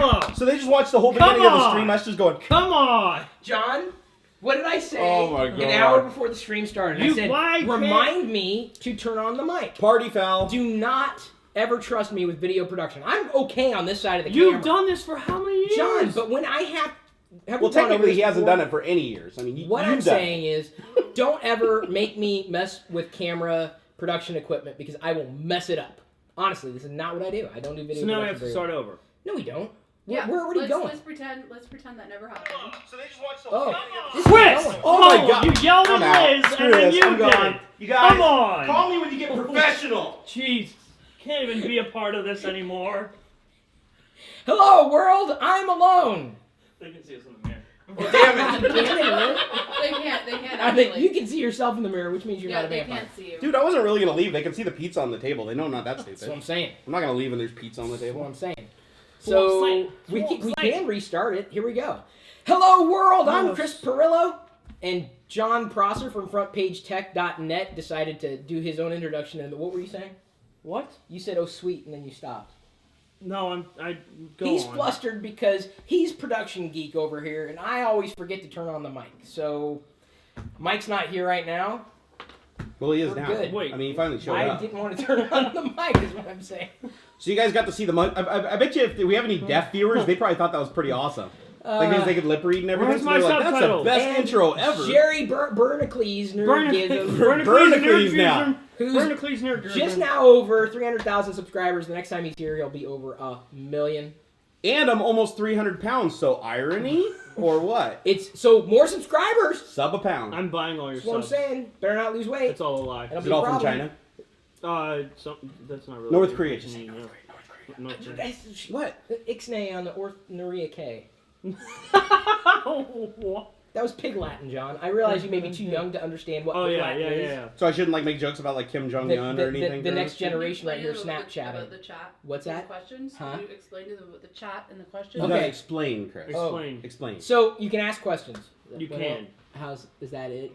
Oh. So they just watched the whole beginning of the stream. Us just going, come on, John. What did I say an hour before the stream started? I said, remind me to turn on the mic. Party foul. Do not ever trust me with video production. I'm okay on this side of the camera. You've done this for how many years? John, but when I have well, technically he hasn't done it for any years. I mean, what I'm saying is, don't ever make me mess with camera production equipment because I will mess it up. Honestly, this is not what I do. I don't do video production. So now we have to start over. No, we don't. Yeah, we're already going. Let's pretend that never happened. So they just watched the whole Quit! Oh my God! You yelled at Liz, and then you did. Gone. You guys, come on! Call me when you get professional. Jeez, can't even be a part of this anymore. Hello, world. I'm alone. They can see us in the mirror. Oh, damn it! They can't. I mean, you can see yourself in the mirror, which means you're not a they vampire. can't see you. Dude, I wasn't really gonna leave. They can see the pizza on the table. They know I'm not that stupid. That's what I'm saying. I'm not gonna leave when there's pizza on the That's table. what I'm saying. So we can restart it. Here we go. Hello, world. I'm Chris Pirillo, and John Prosser from FrontPageTech.net decided to do his own introduction. And what were you saying? What? You said, "Oh, sweet," and then you stopped. No, He's flustered because he's production geek over here, and I always forget to turn on the mic. So Mike's not here right now. Well, he is We're now. good. Wait, I mean, he finally showed up. I didn't want to turn on the mic, is what I'm saying. So you guys got to see the mug. I bet you if we have any deaf viewers, they probably thought that was pretty awesome. Like they could lip read and everything. Where's So my they're like, that's the subtitles? best And intro ever. Jerry Barnacules, Nerdgasm, Barnacules now. who's Barnacules Nerdgasm. just now over 300,000 subscribers. The next time he's here, he'll be over 1 million. And I'm almost 300 pounds, so irony or what? It's so more subscribers. Sub a pound. I'm buying all your That's what I'm subs. saying. Better not lose weight. It's all a lie. It'll Is be it a all from problem. China? That's not really. North Korea. Just say say North Korea. North Korea. That's- What? Ixnay on the Orthnuria K. What? That was Pig Latin, John. I realize you may be too young to understand what Oh Pig yeah, Latin yeah, is. yeah. So I shouldn't like make jokes about like Kim Jong Un or anything. The for next us? generation right here Explain Snapchatting. the chat. What's and that? The questions. Huh? Can you explain to them the chat and the questions? You gotta Okay. explain, Chris. Explain. Explain. So you can ask questions. You Well, can. Is that it?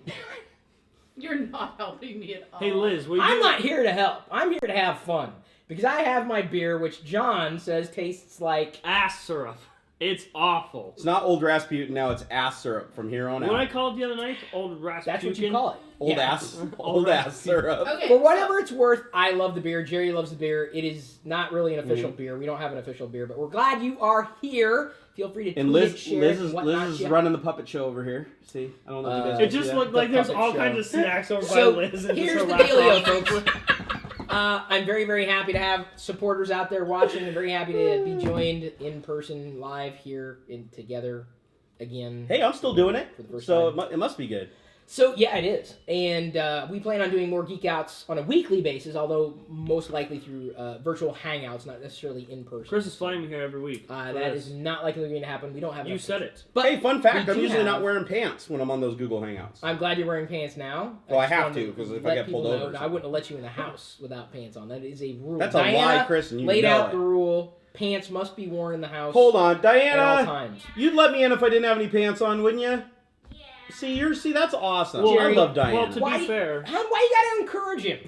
You're not helping me at all. Hey Liz, will you I'm not here to help. I'm here to have fun. Because I have my beer, which John says tastes like... ass syrup. It's awful. It's not old Rasputin now, it's ass syrup from here on out. What I called the other night? Old Rasputin. That's what you call it. Old Yeah. ass. Old ass syrup. Okay. For whatever it's worth, I love the beer. Jerry loves the beer. It is not really an official Mm-hmm. beer. We don't have an official beer, but we're glad you are here. Feel free to tweet And it, Liz share it, is and whatnot. Liz is running the puppet show over here. See? I don't know if you guys It can see just that. looked like The there's puppet all show. kinds of snacks over So, by Liz. And here's just the her dealio, laptop. folks. I'm very, very happy to have supporters out there watching. I'm very happy to be joined in person, live here together again. Hey, I'm still doing it. For the first So time. it must be good. So, yeah, it is. And we plan on doing more Geek Outs on a weekly basis, although most likely through virtual hangouts, not necessarily in person. Chris is flying me here every week. That is not likely going to happen. We don't have You enough said space. it. But Hey, fun fact, we I'm do usually not have- wearing pants when I'm on those Google Hangouts. I'm glad you're wearing pants now. Well, I just have wanted to, 'cause if I let get people pulled know. over or I wouldn't have let you in the house without pants on. That is a rule. That's a Diana lie, Chris, and you laid know out it. the rule. Pants must be worn in the house Hold on, at all Diana. times. You'd let me in if I didn't have any pants on, wouldn't you? Yeah. See, that's awesome. Well, I love Diana. Well, to be fair, Why you gotta encourage him?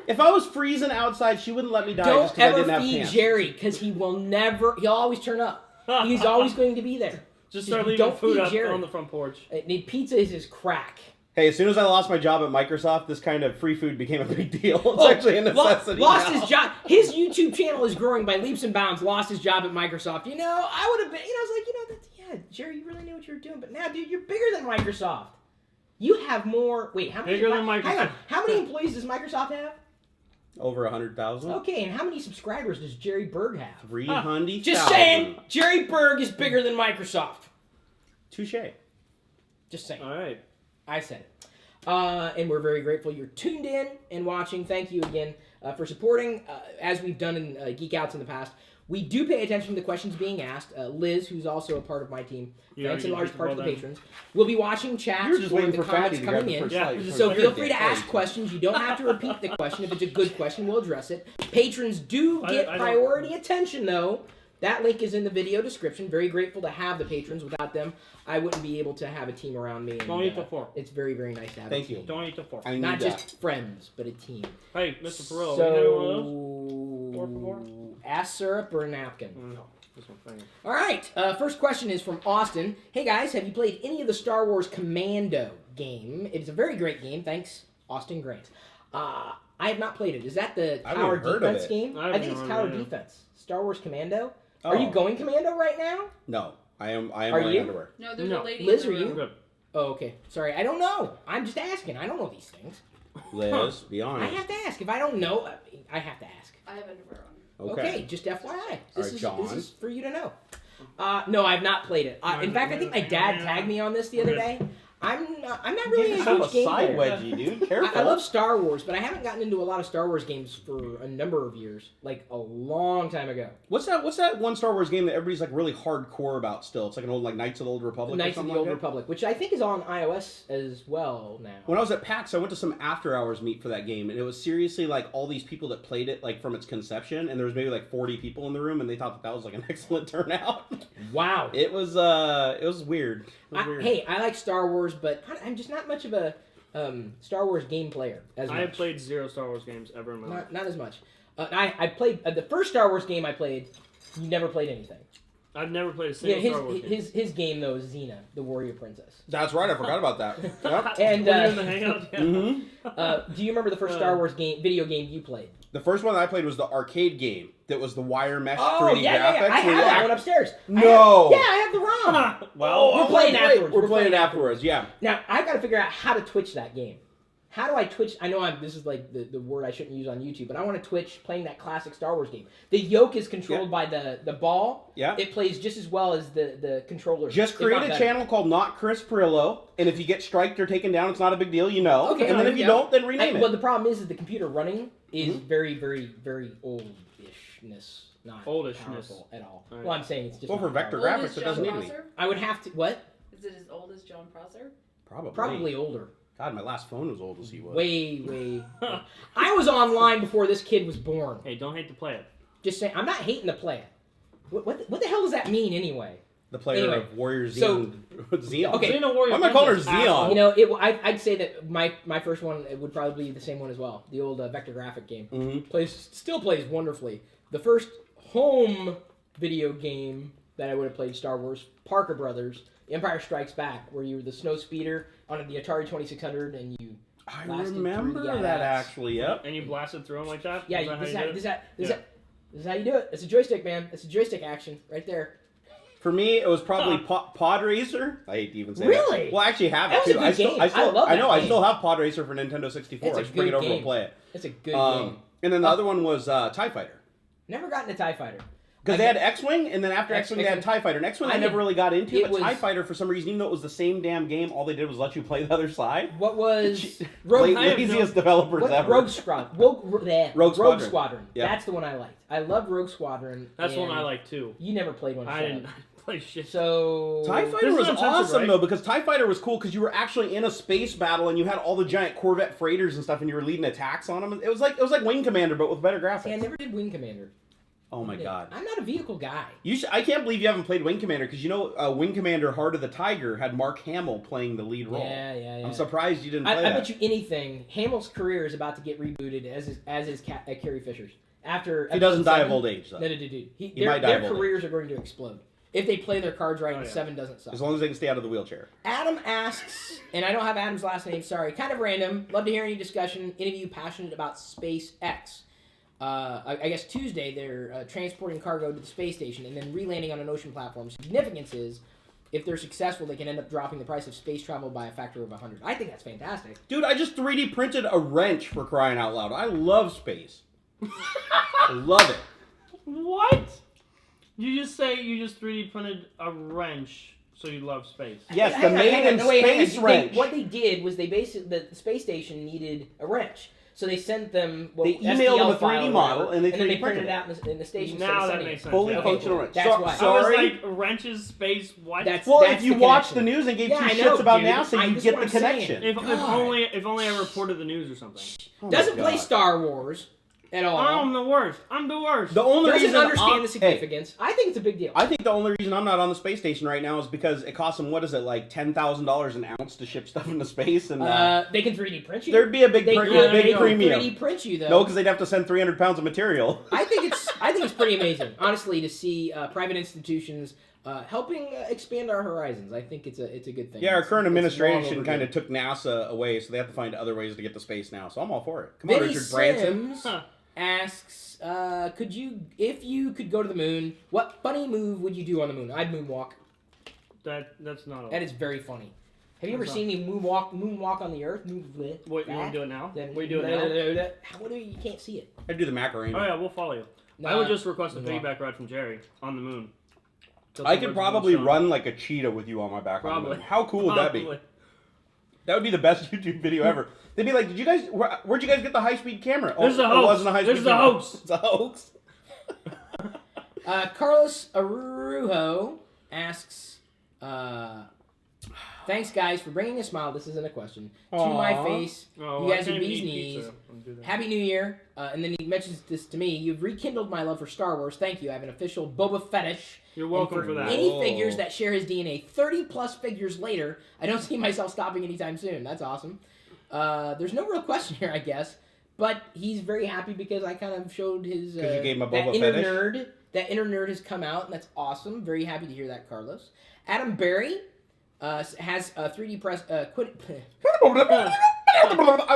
If I was freezing outside, she wouldn't let me die just Don't because I ever didn't have feed pants. Jerry, because he'll always turn up. He's always going to be there. just start you leaving don't food feed up Jerry. on the front porch. Pizza is his crack. Hey, as soon as I lost my job at Microsoft, this kind of free food became a big deal. It's actually a necessity Lost now. his job. His YouTube channel is growing by leaps and bounds. Lost his job at Microsoft. I would have been. I was like, Jerry, you really knew what you were doing. But now, dude, you're bigger than Microsoft. You have more. Wait, how many? Bigger than Microsoft. Hang on. How many employees does Microsoft have? Over 100,000. Okay, and how many subscribers does Jerry Berg have? 300,000. Just saying, Jerry Berg is bigger than Microsoft. Touche. Just saying. All right. I said it. And we're very grateful you're tuned in and watching. Thank you again for supporting, as we've done in Geek Outs in the past. We do pay attention to the questions being asked. Liz, who's also a part of my team, thanks in large part to the patrons, will be watching chats You were just waiting the for comments Fatty to grab coming the in. first Yeah, slice. So feel free to ask questions. You don't have to repeat the question. If it's a good question, we'll address it. Patrons do get I don't- priority attention, though. That link is in the video description. Very grateful to have the patrons. Without them, I wouldn't be able to have a team around me. And, Don't eat the fork. It's very, very nice to have Thank a team. you. Don't eat the fork. I need Not that. just friends, but a team. Hey, Mr. Pirillo, you know one of those? So, Por favor? ass syrup or a napkin? No. This one thing. All right. First question is from Austin. Hey guys, have you played any of the Star Wars Commando game? It's a very great game. Thanks, Austin Grant. I have not played it. Is that the I've tower never heard of defense it. game? I I think it's haven't tower heard of it. defense. Star Wars Commando. Oh. Are you going Commando right now? No, I am Are wearing you? underwear. No, there's No. a lady Liz, in are the you? room. Good. Oh, okay. Sorry, I don't know. I'm just asking. I don't know these things. Liz, be I honest. have to ask. If I don't know, I have to ask. I have underwear on. Okay, just FYI. This right, is John. this is for you to know. No, I've not played it. In fact, I think my dad tagged me on this the other day. I'm not really a Get yourself huge game side player. wedgie, dude. Careful. I love Star Wars, but I haven't gotten into a lot of Star Wars games for a number of years, like a long time ago. What's that one Star Wars game that everybody's like really hardcore about still? It's like an old like Knights of the Old Republic or Knights of something the Old like that? Republic, which I think is on iOS as well now. When I was at PAX, I went to some after hours meet for that game, and it was seriously like all these people that played it like from its conception, and there was maybe like 40 people in the room, and they thought that was like an excellent turnout. Wow. It was weird. It was weird. Hey, I like Star Wars, but I'm just not much of a Star Wars game player. I have played 0 Star Wars games ever in my life. Not as much. I played the first Star Wars game I played. You never played anything. I've never played a single Star Wars game. His game though is Xena, the Warrior Princess. That's right. I forgot about that. Yep. And Were you in the hangout? Yeah. Mm-hmm. do you remember the first Star Wars video game you played? The first one that I played was the arcade game. That was the wire mesh Oh 3D yeah. graphics. I have that one upstairs. No. I have the ROM. Well, We're playing afterwards. We're playing afterwards. Yeah. Now I've got to figure out how to Twitch that game. How do I Twitch? I know this is like the word I shouldn't use on YouTube, but I want to Twitch playing that classic Star Wars game. The yoke is controlled by the ball. Yeah. It plays just as well as the controller. Just if create not a better. channel called Not Chris Pirillo, and if you get striked or taken down, it's not a big deal, you know. Okay, and then if you yeah. don't, then rename it. Well, the problem is the computer running is very, very, very oldishness. Not Oldishness. powerful at all. Right. Well, I'm saying it's just Well, not for vector powerful. graphics, Old as it John doesn't need any. Prosser? I would have to what? Is it as old as John Prosser? Probably. Older. God, my last phone was old as he was. Way. I was online before this kid was born. Hey, don't hate to play it. Just saying, I'm not hating to play it. What the hell does that mean anyway? The player Anyway, of Warrior so- Xeon. Xeon. Okay. Xena Warrior Why am I calling her Princess, Xeon? asshole. You know, I'd say that my first one would probably be the same one as well. The old vector graphic game Mm-hmm. still plays wonderfully. The first home video game that I would have played, Star Wars, Parker Brothers, Empire Strikes Back, where you were the snow speeder on the Atari 2600 and you. I Blasted remember through, yeah, that that's- actually. Yep. And you blasted through them like that? Yeah, Is that how this you did it? is how you do it. It's a joystick, man. It's a joystick action right there. For me, it was probably Pod Racer. I hate to even say Really? that. Well, I actually have That it was too. a good game. I still, I love that know. I game. still have Pod Racer for Nintendo 64. It's a I should bring it good over game. and play it. It's a good game. And then the other one was TIE Fighter. Never gotten a TIE Fighter. Because they had X-Wing, and then after X-Wing, they had X-Wing. TIE Fighter. And X-Wing I I never did- really got into, it but was- TIE Fighter, for some reason, even though it was the same damn game, all they did was let you play the other side. What was Rogue, I have laziest developers what, ever. Rogue Squadron? Rogue Squadron. Squadron. Yeah. That's the one I liked. I love Rogue Squadron. That's the one and I like too. You never played one. I Shut didn't up. play shit. So TIE Fighter This was is offensive, awesome, right? though, because TIE Fighter was cool because you were actually in a space battle and you had all the giant Corvette freighters and stuff and you were leading attacks on them. It was like Wing Commander, but with better graphics. See, I never did Wing Commander. Oh my god. I'm not a vehicle guy. I can't believe you haven't played Wing Commander because Wing Commander Heart of the Tiger had Mark Hamill playing the lead role. Yeah. I'm surprised you didn't play I that. bet you anything. Hamill's career is about to get rebooted, as is Carrie Fisher's. After He doesn't episode die of 7, old age, though. No. He Their, might die their of old careers are going to explode if they play their cards right and yeah. 7 doesn't suck. As long as they can stay out of the wheelchair. Adam asks, and I don't have Adam's last name, sorry, kind of random. Love to hear any discussion. Any of you passionate about SpaceX? I guess Tuesday they're transporting cargo to the space station and then relanding on an ocean platform. Significance is, if they're successful, they can end up dropping the price of space travel by a factor of 100. I think that's fantastic. Dude, I just 3D printed a wrench for crying out loud. I love space. I love it. What? You just say you just 3D printed a wrench, so you love space. Yes, Hang the on, made hang on. in No, wait, hang on. space wrench. What they did was they basically the space station needed a wrench, so they sent them. They STL emailed them a file 3D or model, whatever, and they then 3D printed printed it out in the station. Now instead of that sending makes it. sense. Fully yeah. functional wrench. That's why. I was Sorry. like, wrenches, space, what? That's Well, that's if you the watched the connection. news and gave Yeah, two I know, shits about dude. NASA, I you'd just get what the I'm saying. connection. if God. only I reported the news or something. Oh Doesn't my play God. Star Wars. at all. I'm the worst. The only Doesn't reason understand the significance. I think it's a big deal. I think the only reason I'm not on the space station right now is because it costs them, what is it, like $10,000 an ounce to ship stuff into space, and They can 3D print you. there'd be a big, They big can premium. 3D print you though. No, because they'd have to send 300 pounds of material. I think it's pretty amazing, honestly, to see private institutions helping expand our horizons. I think it's a good thing. Yeah, our current It's long administration overdue. kind of took NASA away, so they have to find other ways to get to space now. So I'm all for it. Come on, Vinny Richard Branson. Sims asks, if you could go to the moon, what funny move would you do on the moon? I'd moonwalk. That's not. That is very funny. Have you ever That's seen me moonwalk on the Earth? What, you want to do it now? Then We do it now? What do you can't see it? I'd do the Macarena. Oh yeah, we'll follow you. I would just request a piggyback ride from Jerry on the moon. I could probably run like a cheetah with you on my back. Probably. On the moon. How cool would that be? That would be the best YouTube video ever. They'd be like, "Did you guys? Where'd you guys get the high-speed camera?" This is a hoax. It wasn't a high-speed This is a camera. hoax. It's a hoax. Carlos Arujo asks, thanks guys for bringing a smile. This isn't a question. To my face. Oh, You guys I are can't bee's eat knees. pizza. Don't do that. Happy New Year. And then he mentions this to me. You've rekindled my love for Star Wars. Thank you. I have an official Boba fetish. You're welcome And for that. Any Whoa. figures that share his DNA 30 plus figures later, I don't see myself stopping anytime soon. That's awesome. There's no real question here, I guess. But he's very happy because I kind of showed his... Because you gave him a that Boba inner fetish? nerd. That inner nerd has come out, and that's awesome. Very happy to hear that, Carlos. Adam Berry has a 3D press... I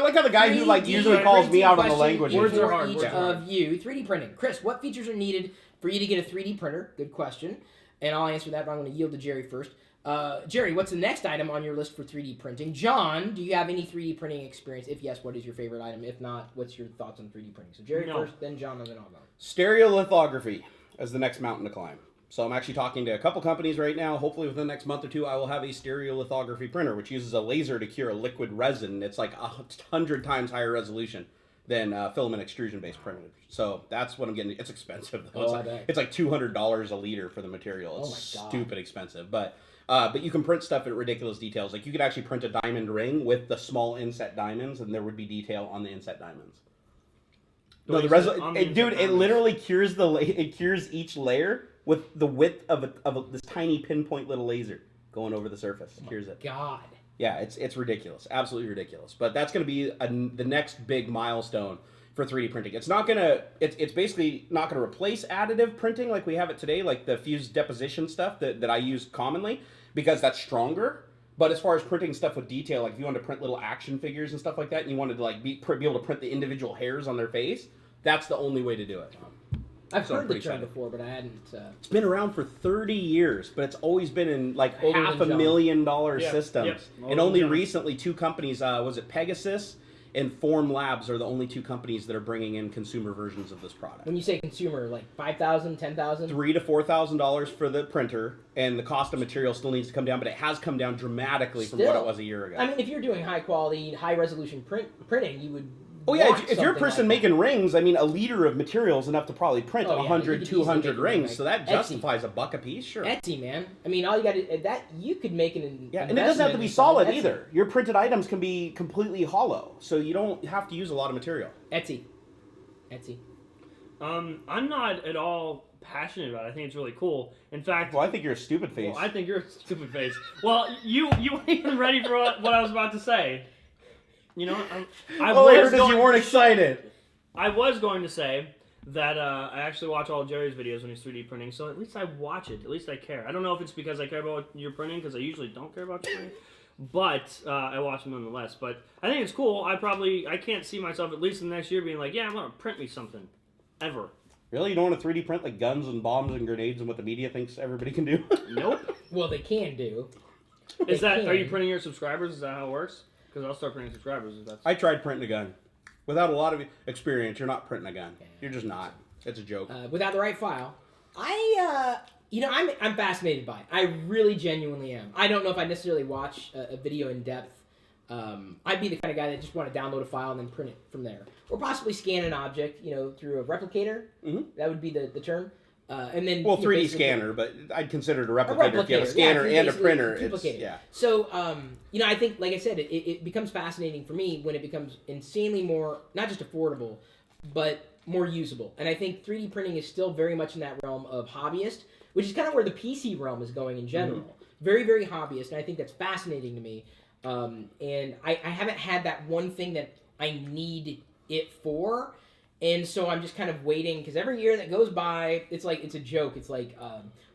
like how the guy who like 3D usually calls me out on the question language. Words are for hard, each words are of you. 3D printing. Chris, what features are needed for you to get a 3D printer? Good question. And I'll answer that, but I'm going to yield to Jerry first. Jerry, what's the next item on your list for 3D printing? John, do you have any 3D printing experience? If yes, what is your favorite item? If not, what's your thoughts on 3D printing? So Jerry No. first, then John, and then I'll go. Stereolithography as the next mountain to climb. So I'm actually talking to a couple companies right now. Hopefully within the next month or two, I will have a stereolithography printer, which uses a laser to cure a liquid resin. It's like 100 times higher resolution than filament extrusion-based printers. So that's what I'm getting. It's expensive though. Oh, I bet. It's like $200 a liter for the material. It's Oh my God. stupid expensive. But you can print stuff at ridiculous details. Like you could actually print a diamond ring with the small inset diamonds, and there would be detail on the inset diamonds. No, the dude, it literally cures it cures each layer with the width of this tiny pinpoint little laser going over the surface. Cures it. God. Yeah, it's ridiculous, absolutely ridiculous. But that's going to be the next big milestone for 3D printing. It's not gonna. It's basically not going to replace additive printing like we have it today, like the fused deposition stuff that I use commonly, because that's stronger. But as far as printing stuff with detail, like if you wanted to print little action figures and stuff like that, and you wanted to like be able to print the individual hairs on their face, that's the only way to do it. I've So I'm heard the pretty term excited. before, but I hadn't... It's been around for 30 years, but it's always been in like Older than $500,000 Yep, systems. yep. And Older only than John. recently, two companies, was it Pegasus and Form Labs, are the only two companies that are bringing in consumer versions of this product. When you say consumer, like 5,000, 10,000? $3,000 to $4,000 for the printer, and the cost of material still needs to come down, but it has come down dramatically from what Still? it was a year ago. I mean, if you're doing high quality, high resolution printing, you would. Oh yeah, want if you're a something person like that. making rings, I mean, a liter of material is enough to probably print Oh, yeah, 100, you could easily 200 make it rings, like so that Etsy. justifies $1 a piece, sure. Etsy, man. I mean, all you got to that you could make an Yeah, and it doesn't have to be investment solid in Etsy. either. Your printed items can be completely hollow, so you don't have to use a lot of material. Etsy. I'm not at all passionate about it. I think it's really cool. In fact, Well, I think you're a stupid face. well, I think you're a stupid face. Well, you weren't even ready for what I was about to say. You know, I you weren't excited. I was going to say that I actually watch all Jerry's videos when he's 3D printing, so at least I watch it. At least I care. I don't know if it's because I care about what you're printing, because I usually don't care about your printing, but I watch them nonetheless. But I think it's cool. I can't see myself, at least in the next year, being like, yeah, I'm going to print me something. Ever. Really? You don't want to 3D print like guns and bombs and grenades and what the media thinks everybody can do? Nope. Well, they can do. Are They you can. printing your subscribers? Is that how it works? Because I'll start printing subscribers if that's... I tried printing a gun. Without a lot of experience, you're not printing a gun. You're just not. It's a joke. Without the right file. I'm fascinated by it. I really genuinely am. I don't know if I necessarily watch a video in depth. I'd be the kind of guy that just want to download a file and then print it from there, or possibly scan an object, through a replicator. Mhm. That would be the term. And then Well, 3D basically- scanner, but I'd consider it a replicator if you have a replicator, scanner yeah, and a basically printer. It's, duplicated. yeah. So, I think, like I said, it becomes fascinating for me when it becomes insanely more, not just affordable, but more usable. And I think 3D printing is still very much in that realm of hobbyist, which is kind of where the PC realm is going in general. Mm-hmm. Very, very hobbyist, and I think that's fascinating to me. And I haven't had that one thing that I need it for, and so I'm just kind of waiting, because every year that goes by, it's a joke. It's like,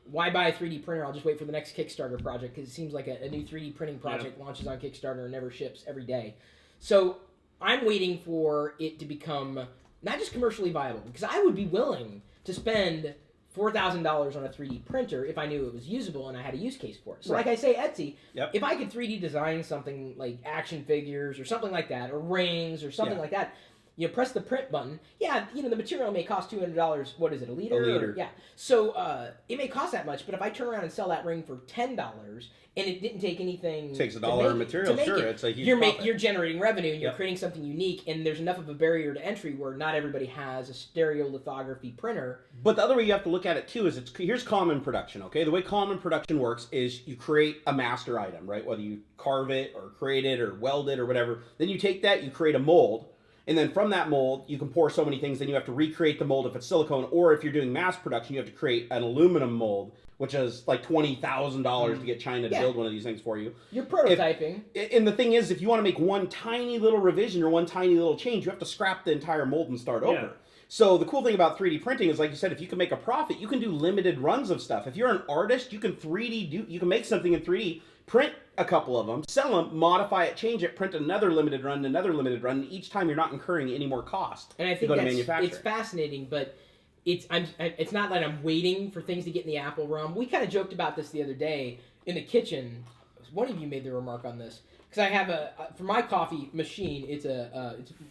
why buy a 3D printer? I'll just wait for the next Kickstarter project, because it seems like a new 3D printing project launches on Kickstarter and never ships every day. So I'm waiting for it to become not just commercially viable, because I would be willing to spend $4,000 on a 3D printer if I knew it was usable and I had a use case for it. So like I say, Etsy, if I could 3D design something like action figures or something like that, or rings or something like that, you press the print button. Yeah, the material may cost $200. What is it, a liter? A liter. Yeah. So it may cost that much, but if I turn around and sell that ring for $10 and it didn't take anything, it takes $1 of material. Sure, it's a huge profit. You're generating revenue and you're creating something unique, and there's enough of a barrier to entry where not everybody has a stereolithography printer. But the other way you have to look at it too is here's common production. Okay, the way common production works is you create a master item, right? Whether you carve it or create it or weld it or whatever, then you take that, you create a mold. And then from that mold, you can pour so many things, then you have to recreate the mold if it's silicone, or if you're doing mass production, you have to create an aluminum mold, which is like $20,000 to get China to build one of these things for you. You're prototyping. And the thing is, if you want to make one tiny little revision or one tiny little change, you have to scrap the entire mold and start over. So the cool thing about 3D printing is, like you said, if you can make a profit, you can do limited runs of stuff. If you're an artist, you can you can make something in 3D, print a couple of them, sell them, modify it, change it, print another limited run, and each time you're not incurring any more cost. And I think it's fascinating, but it's not like I'm waiting for things to get in the Apple realm. We kind of joked about this the other day in the kitchen. One of you made the remark on this, because I have for my coffee machine, it's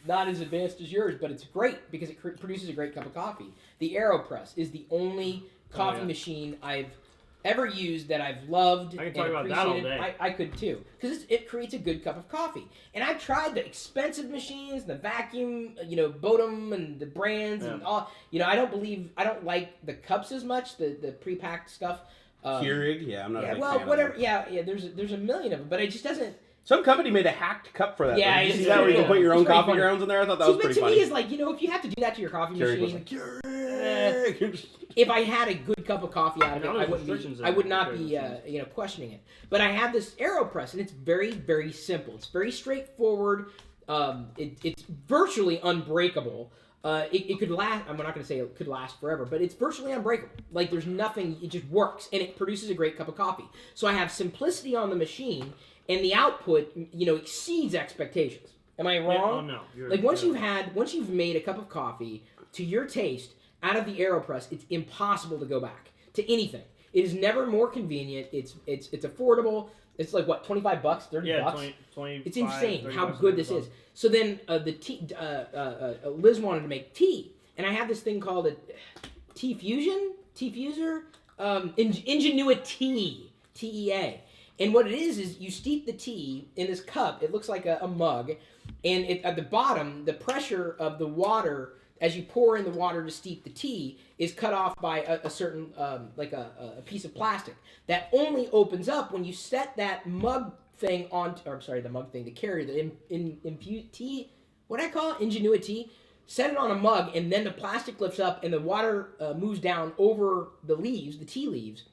not as advanced as yours, but it's great because it produces a great cup of coffee. The AeroPress is the only coffee machine I've ever used that I've loved. I can talk about that all day. I could too, because it creates a good cup of coffee. And I've tried the expensive machines, the vacuum, Bodum and the brands and all. I don't like the cups as much, the pre-packed stuff. Keurig, I'm not a big fan whatever. of There's a million of them, but it just doesn't. Some company made a hacked cup for that. Yeah, did you see that where you can put your own coffee grounds in there? I thought that was pretty funny. To me, it's like, if you have to do that to your coffee machine, if I had a good cup of coffee out of it, I would not be questioning it. But I have this AeroPress, and it's very, very simple. It's very straightforward. It's virtually unbreakable. It could last. I'm not going to say it could last forever, but it's virtually unbreakable. Like, there's nothing. It just works, and it produces a great cup of coffee. So I have simplicity on the machine, and the output, exceeds expectations. Am I wrong? Yeah, no. Once you've made a cup of coffee to your taste out of the AeroPress, it's impossible to go back to anything. It is never more convenient. It's affordable. It's like what, $25, $30? 20, it's insane how good this is. So then Liz wanted to make tea, and I have this thing called a tea fuser, Ingenuity, TEA. And what it is you steep the tea in this cup. It looks like a mug, and at the bottom, the pressure of the water as you pour in the water to steep the tea is cut off by a certain a piece of plastic that only opens up when you set that mug thing the carrier, the infused tea, what I call it, Ingenuity. Set it on a mug, and then the plastic lifts up, and the water moves down over the tea leaves,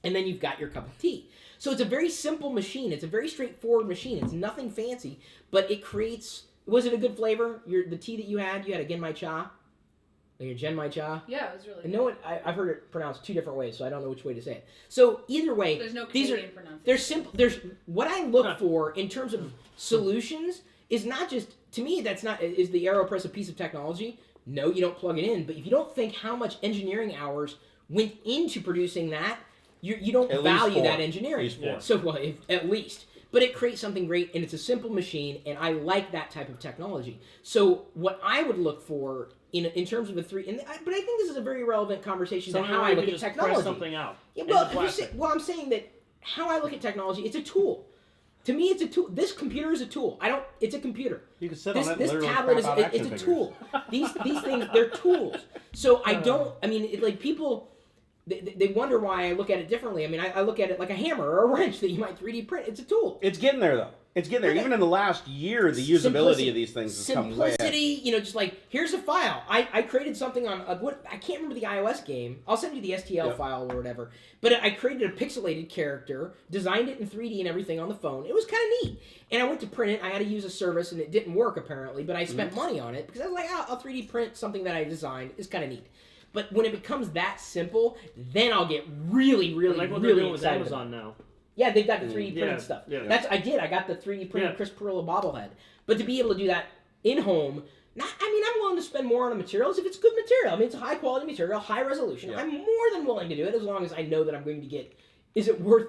and then you've got your cup of tea. So it's a very simple machine. It's a very straightforward machine. It's nothing fancy, but it creates. Was it a good flavor? The tea that you had a Genmai Cha? Like your Genmai Cha? Yeah, it was really good. No, I've heard it pronounced two different ways, so I don't know which way to say it. So either way, there's no Canadian pronunciation. They're simple. There's what I look for in terms of solutions is not just, to me, is the AeroPress a piece of technology? No, you don't plug it in. But if you don't think how much engineering hours went into producing that, you don't value that engineering. At least 4. So at least. But it creates something great, and it's a simple machine, and I like that type of technology. So what I would look for in terms of but I think this is a very relevant conversation to how I look at technology. Press something out. Yeah, I'm saying that how I look at technology, it's a tool. To me, it's a tool. This computer is a tool. It's a computer. You can sit on it. This tablet it's a tool. These things, they're tools. So people. They wonder why I look at it differently. I mean, I look at it like a hammer or a wrench that you might 3D print. It's a tool. It's getting there, though. It's getting there. Even in the last year, the usability of these things has come way simplicity, you know, just like, here's a file. I created something on, I can't remember the iOS game. I'll send you the STL file or whatever. But I created a pixelated character, designed it in 3D and everything on the phone. It was kind of neat. And I went to print it. I had to use a service, and it didn't work, apparently. But I spent money on it because I was like, I'll 3D print something that I designed. It's kind of neat. But when it becomes that simple, then I'll get really, really, like what really they're doing with excited Amazon now. Yeah, they've got the 3D printed stuff. Yeah. I got the 3D printed Chris Pirillo bobblehead. But to be able to do that in home, I'm willing to spend more on the materials if it's good material. I mean, it's high quality material, high resolution. I'm more than willing to do it as long as I know that I'm going to get. Is it worth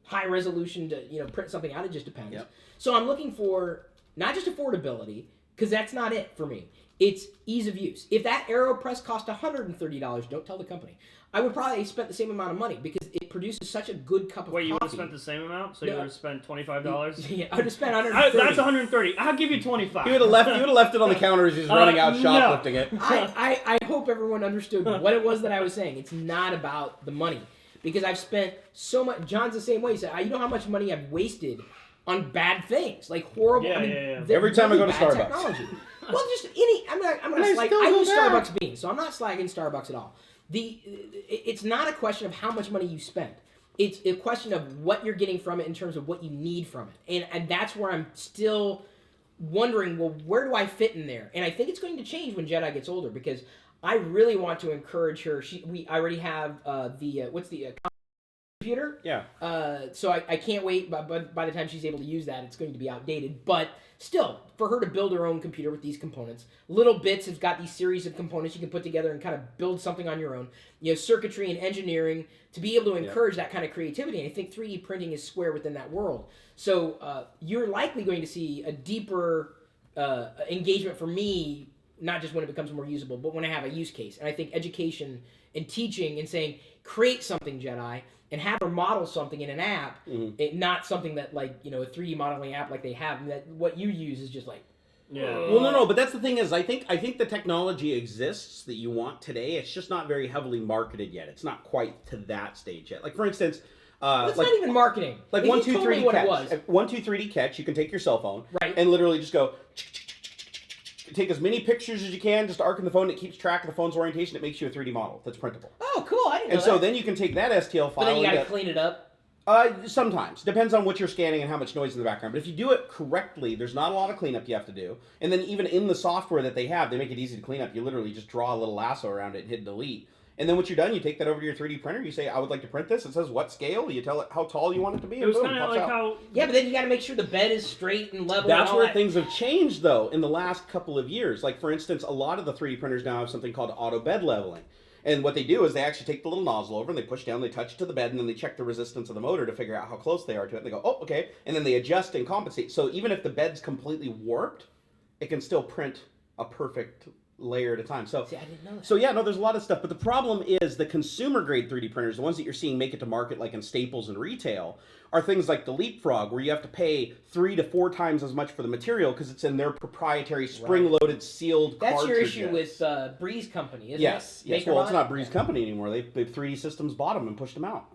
high resolution to print something out? It just depends. Yep. So I'm looking for not just affordability, because that's not it for me. It's ease of use. If that AeroPress cost $130, don't tell the company, I would probably have spent the same amount of money because it produces such a good cup of coffee. Wait, you would have spent the same amount? So you would have spent $25? Yeah, I would have spent $130. That's $130. I'll give you $25. You would have left it on the counter as he's running out shoplifting it. I hope everyone understood what it was that I was saying. It's not about the money. Because I've spent so much. John's the same way. He said, you know how much money I've wasted on bad things, like horrible. Every time I go to Starbucks. Technology. Well, just any. I'm not slag. I use Starbucks beans, so I'm not slagging Starbucks at all. It's not a question of how much money you spent. It's a question of what you're getting from it in terms of what you need from it, and that's where I'm still wondering. Well, where do I fit in there? And I think it's going to change when Jedi gets older because I really want to encourage her. I already have what's the computer? Yeah. So I can't wait. But by the time she's able to use that, it's going to be outdated. But still, for her to build her own computer with these components, Little Bits has got these series of components you can put together and kind of build something on your own. Circuitry and engineering to be able to encourage that kind of creativity. And I think 3D printing is square within that world. So you're likely going to see a deeper engagement for me. Not just when it becomes more usable, but when I have a use case. And I think education and teaching and saying, create something, Jedi, and have her model something in an app, not something that, like, a 3D modeling app like they have, that what you use is just like... Well, no, but that's the thing is, I think the technology exists that you want today. It's just not very heavily marketed yet. It's not quite to that stage yet. Like, for instance... it's not even marketing. Like 1, 2, 3D catch. 1, 2, 3D catch, you can take your cell phone and literally just go... Take as many pictures as you can, just arc in the phone. It keeps track of the phone's orientation. It makes you a 3D model that's printable. Oh, cool! I didn't know and so then you can take that STL file. But then you gotta clean it up. Sometimes depends on what you're scanning and how much noise in the background. But if you do it correctly, there's not a lot of cleanup you have to do. And then even in the software that they have, they make it easy to clean up. You literally just draw a little lasso around it and hit delete. And then once you're done, you take that over to your 3D printer. You say, I would like to print this. It says what scale. You tell it how tall you want it to be. It was kind of like how... Yeah, but then you got to make sure the bed is straight and level. That's where things have changed, though, in the last couple of years. Like, for instance, a lot of the 3D printers now have something called auto bed leveling. And what they do is they actually take the little nozzle over and they push down, they touch it to the bed, and then they check the resistance of the motor to figure out how close they are to it. And they go, oh, okay. And then they adjust and compensate. So even if the bed's completely warped, it can still print a perfect layer at a time. So, see, I didn't know that. So yeah, no, there's a lot of stuff. But the problem is the consumer grade 3D printers, the ones that you're seeing make it to market like in Staples and retail, are things like the Leapfrog, where you have to pay 3 to 4 times as much for the material because it's in their proprietary spring-loaded sealed That's cartridges. your issue with Breeze Company, isn't yes, it? Yes, well, it's not Breeze Company anymore. They've 3D Systems bought them and pushed them out.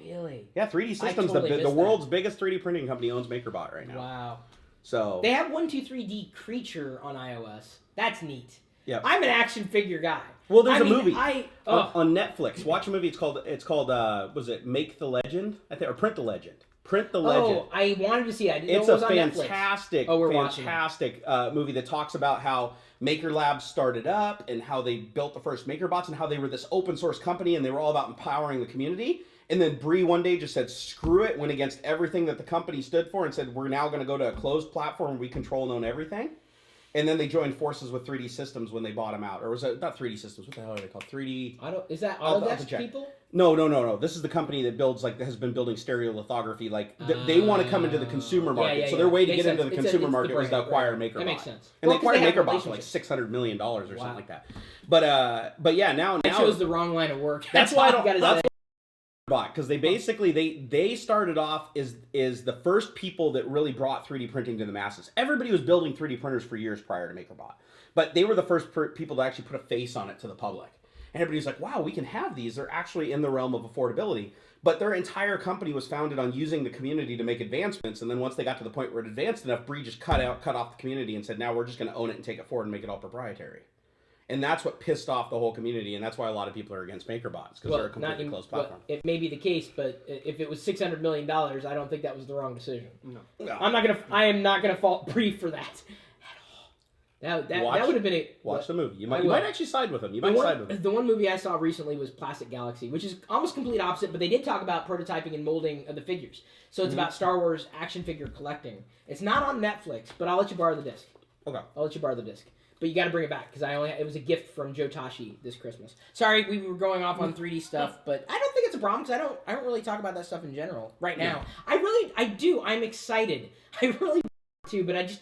Really? Yeah, 3D Systems, the world's biggest 3D printing company, owns MakerBot right now. Wow. So they have 123D Creature on iOS. That's neat. Yeah, I'm an action figure guy. Well, there's a movie on Netflix. Watch a movie. It's called was it Make the Legend? I think, or Print the Legend. Print the Legend. Oh, I wanted to see it. It's a fantastic, movie that talks about how Maker Labs started up and how they built the first MakerBots and how they were this open source company and they were all about empowering the community. And then Bree one day just said, screw it, went against everything that the company stood for and said, we're now going to go to a closed platform where we control and own everything. And then they joined forces with 3D Systems when they bought them out. Or was it not 3D Systems? What the hell are they called? 3D... Is that Autodesk people? No. This is the company that builds, like, has been building stereolithography. Like, they want to come into the consumer market. So their way to get into the consumer market was to acquire MakerBot. That makes sense. And they acquired MakerBot for like $600 million or something like that. But yeah, now... That shows the wrong line of work. That's why I don't... Because they basically they started off is the first people that really brought 3D printing to the masses. Everybody was building 3D printers for years prior to MakerBot, but they were the first people to actually put a face on it to the public. and everybody's like, wow, we can have these. They're actually in the realm of affordability. But their entire company was founded on using the community to make advancements, and then once they got to the point where it advanced enough, Bree just cut off the community and said, now we're just going to own it and take it forward and make it all proprietary. And that's what pissed off the whole community, and that's why a lot of people are against MakerBots, because they're a completely closed platform. It may be the case, but if it was $600 million, I don't think that was the wrong decision. No. I am not gonna fault Bree for that at all. That would have been a watch the movie. You might actually side with them. The one movie I saw recently was Plastic Galaxy, which is almost complete opposite, but they did talk about prototyping and molding of the figures. So it's about Star Wars action figure collecting. It's not on Netflix, but I'll let you borrow the disc. Okay. I'll let you borrow the disc. But you got to bring it back because it was a gift from Joe Tashi this Christmas. Sorry, we were going off on 3D stuff, but I don't think it's a problem because I don't really talk about that stuff in general right now. Yeah. I do. I'm excited. I really to, but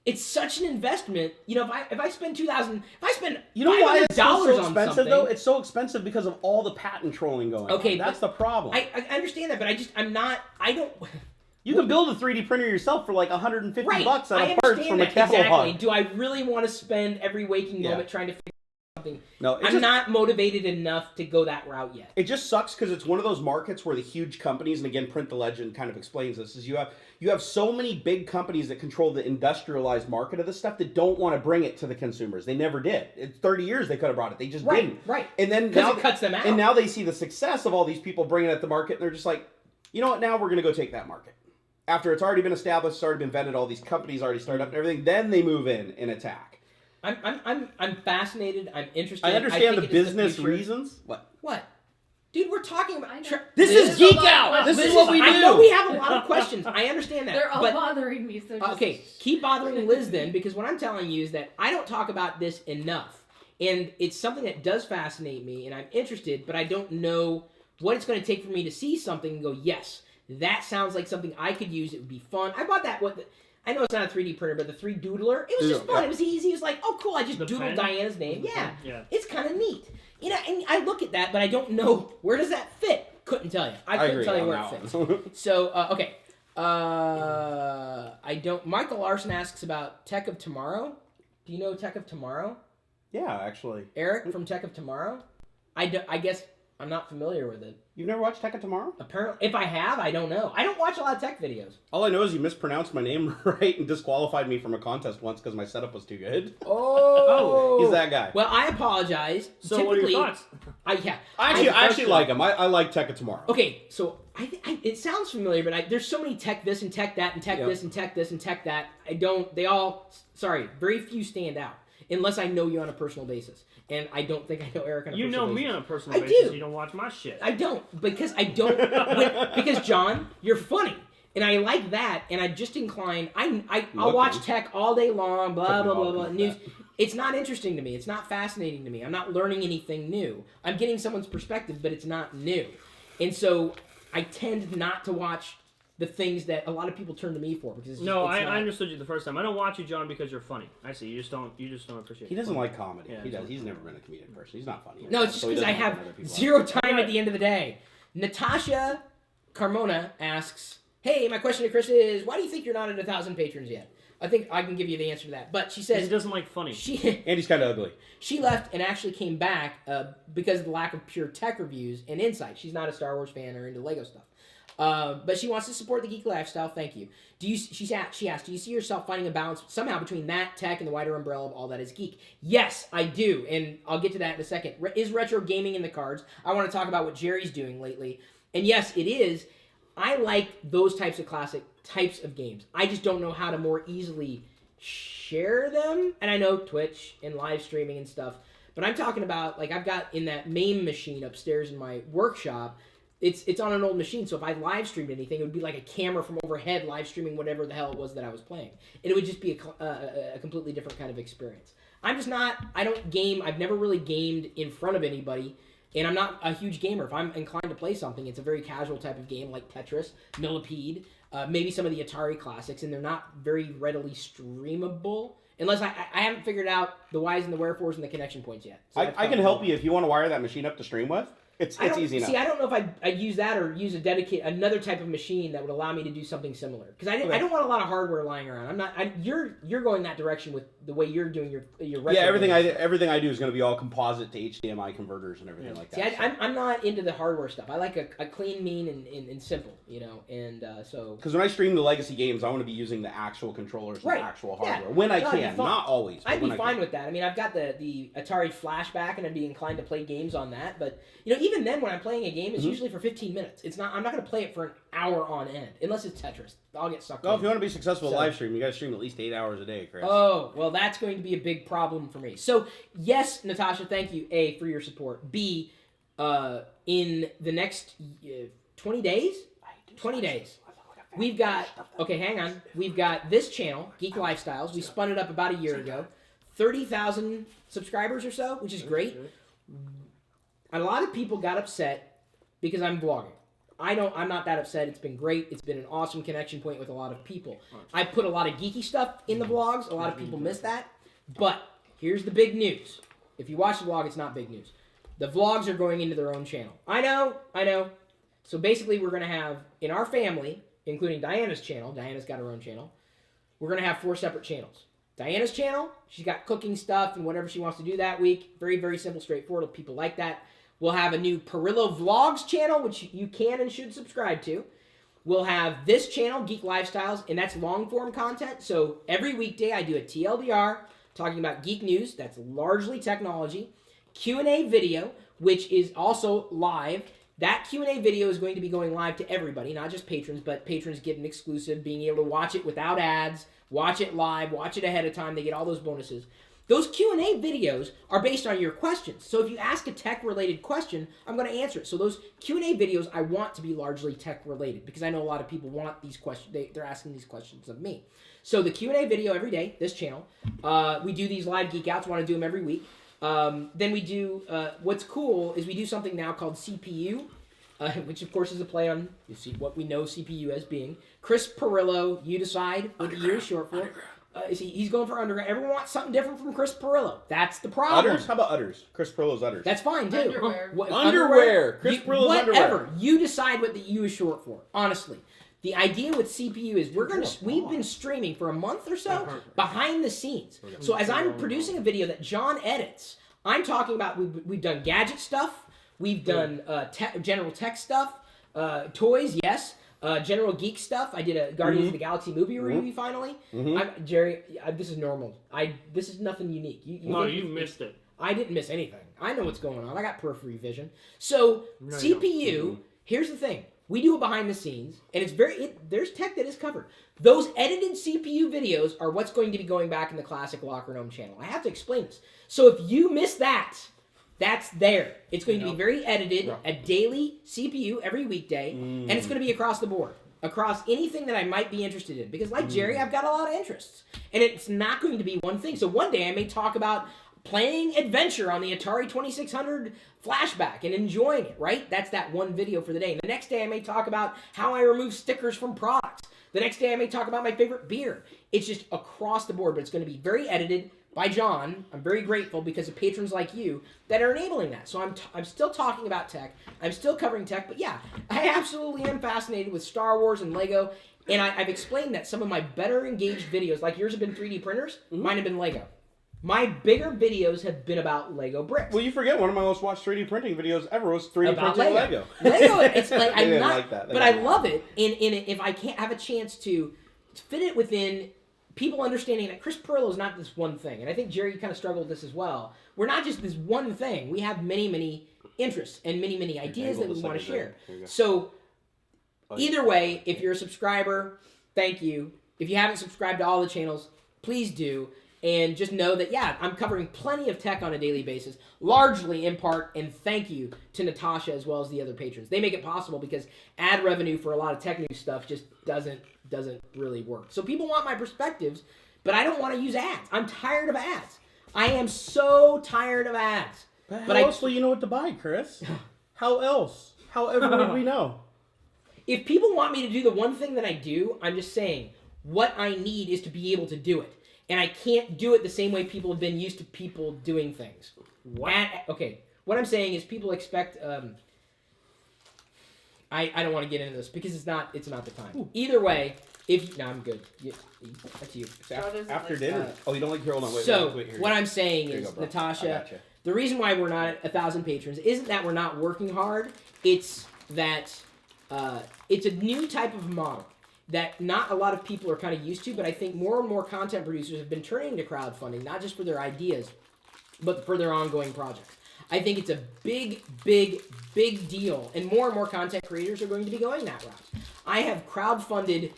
it's such an investment. You know, if I spend $2,000, if I spend $500 it's so on expensive something, though? It's so expensive because of all the patent trolling going on. Okay, that's the problem. I understand that, but I don't. You can build a 3D printer yourself for like $150 at a parts from a catalog. Exactly. Do I really want to spend every waking moment trying to figure out something? No, I'm not motivated enough to go that route yet. It just sucks because it's one of those markets where the huge companies, and again, Print the Legend kind of explains this, is you have so many big companies that control the industrialized market of this stuff that don't want to bring it to the consumers. They never did. It's 30 years they could have brought it. They just didn't. Right. And then now it cuts them out. And now they see the success of all these people bringing it to the market, and they're just like, you know what? Now we're going to go take that market. After it's already been established, it's already been vetted, all these companies already started up and everything, then they move in and attack. I'm fascinated. I'm interested. I understand the business reasons. What? Dude, we're talking about... This is Geek Out! This is what we do! I know we have a lot of questions. I understand that. They're all bothering me, so just... Okay, keep bothering Liz then, because what I'm telling you is that I don't talk about this enough. And it's something that does fascinate me, and I'm interested, but I don't know what it's going to take for me to see something and go, yes, that sounds like something I could use. It would be fun. I bought that. I know it's not a 3D printer, but the 3 Doodler. It was just fun. It was easy. It was like, oh, cool. I just doodled Diana's name. Yeah. It's kind of neat. You know, and I look at that, but I don't know where does that fit. Couldn't tell you. I couldn't tell you where it fits. So, okay. I don't. Michael Larson asks about Tech of Tomorrow. Do you know Tech of Tomorrow? Yeah, actually. Eric from Tech of Tomorrow? I guess I'm not familiar with it. You've never watched Tech of Tomorrow? Apparently, if I have, I don't know. I don't watch a lot of tech videos. All I know is you mispronounced my name right and disqualified me from a contest once because my setup was too good. Oh, he's that guy. Well, I apologize. So what are your thoughts? I actually like him. I like Tech of Tomorrow. Okay, so it sounds familiar, but there's so many tech this and tech that and tech this and tech this and tech that. Very few stand out unless I know you on a personal basis. And I don't think I know Eric on a personal basis. You know me on a personal basis. You don't watch my shit. I don't. Because John, you're funny. And I like that. And I'm just inclined. I'll watch tech all day long, blah, blah, blah, blah, news. It's not interesting to me. It's not fascinating to me. I'm not learning anything new. I'm getting someone's perspective, but it's not new. And so I tend not to watch the things that a lot of people turn to me for because I understood you the first time. I don't watch you, John, because you're funny. I see. You just don't appreciate. He doesn't like comedy. Yeah, he does. He's never been a comedic person. He's not funny. No, it's just because I have zero time at the end of the day. Natasha Carmona asks, "Hey, my question to Chris is, why do you think you're not at 1,000 patrons yet?" I think I can give you the answer to that. But she says he doesn't like funny. And he's kind of ugly. She left and actually came back because of the lack of pure tech reviews and insight. She's not a Star Wars fan or into Lego stuff. But she wants to support the geek lifestyle. Thank you. She asked, do you see yourself finding a balance somehow between that tech and the wider umbrella of all that is geek? Yes, I do, and I'll get to that in a second. Is retro gaming in the cards? I want to talk about what Jerry's doing lately, and yes, it is. I like those types of classic types of games. I just don't know how to more easily share them, and I know Twitch and live streaming and stuff, but I'm talking about, like, I've got in that MAME machine upstairs in my workshop. It's on an old machine, so if I live streamed anything, it would be like a camera from overhead live streaming whatever the hell it was that I was playing. And it would just be a completely different kind of experience. I don't game, I've never really gamed in front of anybody, and I'm not a huge gamer. If I'm inclined to play something, it's a very casual type of game like Tetris, Millipede, maybe some of the Atari classics, and they're not very readily streamable. Unless I haven't figured out the whys and the wherefores and the connection points yet. So I can help you if you want to wire that machine up to stream with. It's easy enough. See, I don't know if I'd use that or use another type of machine that would allow me to do something similar. Because I don't want a lot of hardware lying around. You're going that direction with the way you're doing your retro Yeah, everything games. I do is going to be all composite to HDMI converters and everything like See, that. I'm not into the hardware stuff. I like a clean, mean, and simple, and so... Because when I stream the legacy games, I want to be using the actual controllers and Right. the actual Yeah. hardware. When I No, it'd be can, fun. not always. But I'd be when I fine can. with that. I mean, I've got the Atari Flashback, and I'd be inclined to play games on that. But even then, when I'm playing a game, it's usually for 15 minutes. It's not. I'm not going to play it for an hour on end, unless it's Tetris. I'll get sucked Well, in. if you want to be successful So- live stream, you got to stream at least 8 hours a day, Chris. Oh, well, that's going to be a big problem for me. So, yes, Natasha, thank you, A, for your support. B, in the next 20 days? 20 days. We've got, okay, hang on. We've got this channel, Geek Lifestyles. We spun it up about a year ago. 30,000 subscribers or so, which is great. A lot of people got upset because I'm vlogging. I'm not that upset. It's been great. It's been an awesome connection point with a lot of people. I put a lot of geeky stuff in the vlogs. A lot of people miss that. But here's the big news. If you watch the vlog, it's not big news. The vlogs are going into their own channel. I know. So basically, we're going to have, in our family, including Diana's channel, Diana's got her own channel, we're going to have 4 separate channels. Diana's channel, she's got cooking stuff and whatever she wants to do that week. Very, very simple, straightforward. People like that. We'll have a new Pirillo Vlogs channel, which you can and should subscribe to. We'll have this channel, Geek Lifestyles, and that's long-form content. So every weekday I do a TLDR talking about geek news. That's largely technology. Q&A video, which is also live. That Q&A video is going to be going live to everybody, not just patrons, but patrons get an exclusive, being able to watch it without ads, watch it live, watch it ahead of time. They get all those bonuses. Those Q&A videos are based on your questions. So if you ask a tech-related question, I'm going to answer it. So those Q&A videos I want to be largely tech-related because I know a lot of people want these questions. They're asking these questions of me. So the Q&A video every day, this channel. We do these live Geek Outs. Want to do them every week. Then we do, what's cool is we do something now called CPU, which of course is a play on, you see what we know CPU as being. Chris Pirillo, you decide what the U is short for. He's going for underground. Everyone wants something different from Chris Pirillo. That's the problem. Udders? How about udders? Chris Pirillo's udders. That's fine too. Underwear. Underwear. Chris Pirillo's whatever. underwear. You decide what the U is short for. Honestly, the idea with CPU is we've been streaming for a month or so behind the scenes. So as I'm producing a video that John edits, I'm talking about we've done gadget stuff, we've done general tech stuff, toys, yes. General geek stuff. I did a Guardians of the Galaxy movie review finally. Jerry, this is normal. This is nothing unique. You missed it. I didn't miss anything. I know what's going on. I got periphery vision. So No, you CPU. Here's the thing. We do it behind the scenes, and it's there's tech that is covered. Those edited CPU videos are what's going to be going back in the classic LockerGnome channel. I have to explain this. So if you miss that, that's there. It's going to be very edited, a daily CPU every weekday, and it's going to be across the board, across anything that I might be interested in. Because like Jerry, I've got a lot of interests, and it's not going to be one thing. So one day I may talk about playing Adventure on the Atari 2600 Flashback and enjoying it, right? That's that one video for the day. And the next day I may talk about how I remove stickers from products. The next day I may talk about my favorite beer. It's just across the board, but it's going to be very edited by John. I'm very grateful because of patrons like you that are enabling that. So I'm still talking about tech. I'm still covering tech, but yeah, I absolutely am fascinated with Star Wars and Lego. And I've explained that some of my better engaged videos, like yours have been 3D printers, mine have been Lego. My bigger videos have been about Lego bricks. Well, you forget one of my most watched 3D printing videos ever was 3D About printing Lego. Lego, it's like They I'm didn't not, like that. They but I didn't love it. And if I can't have a chance to fit it within people understanding that Chris Pirillo is not this one thing, and I think Jerry kind of struggled with this as well. We're not just this one thing. We have many, many interests and many, many ideas that we want to share. So either way, if you're a subscriber, thank you. If you haven't subscribed to all the channels, please do. And just know that, yeah, I'm covering plenty of tech on a daily basis, largely in part, and thank you to Natasha as well as the other patrons. They make it possible because ad revenue for a lot of tech news stuff just doesn't really work. So people want my perspectives, but I don't want to use ads. I'm tired of ads. I am so tired of ads. But how else will you know what to buy, Chris? How else? However would we know? If people want me to do the one thing that I do, I'm just saying, what I need is to be able to do it. And I can't do it the same way people have been used to people doing things. What I'm saying is people expect... I don't want to get into this because it's not the time. Ooh. Either way, I'm good. That's you. After dinner. You don't like Hold on. Wait. Here, what I'm saying is, go, Natasha, the reason why we're not at 1,000 patrons isn't that we're not working hard. It's that it's a new type of model that not a lot of people are kind of used to, but I think more and more content producers have been turning to crowdfunding, not just for their ideas, but for their ongoing projects. I think it's a big, big, big deal, and more content creators are going to be going that route. I have crowdfunded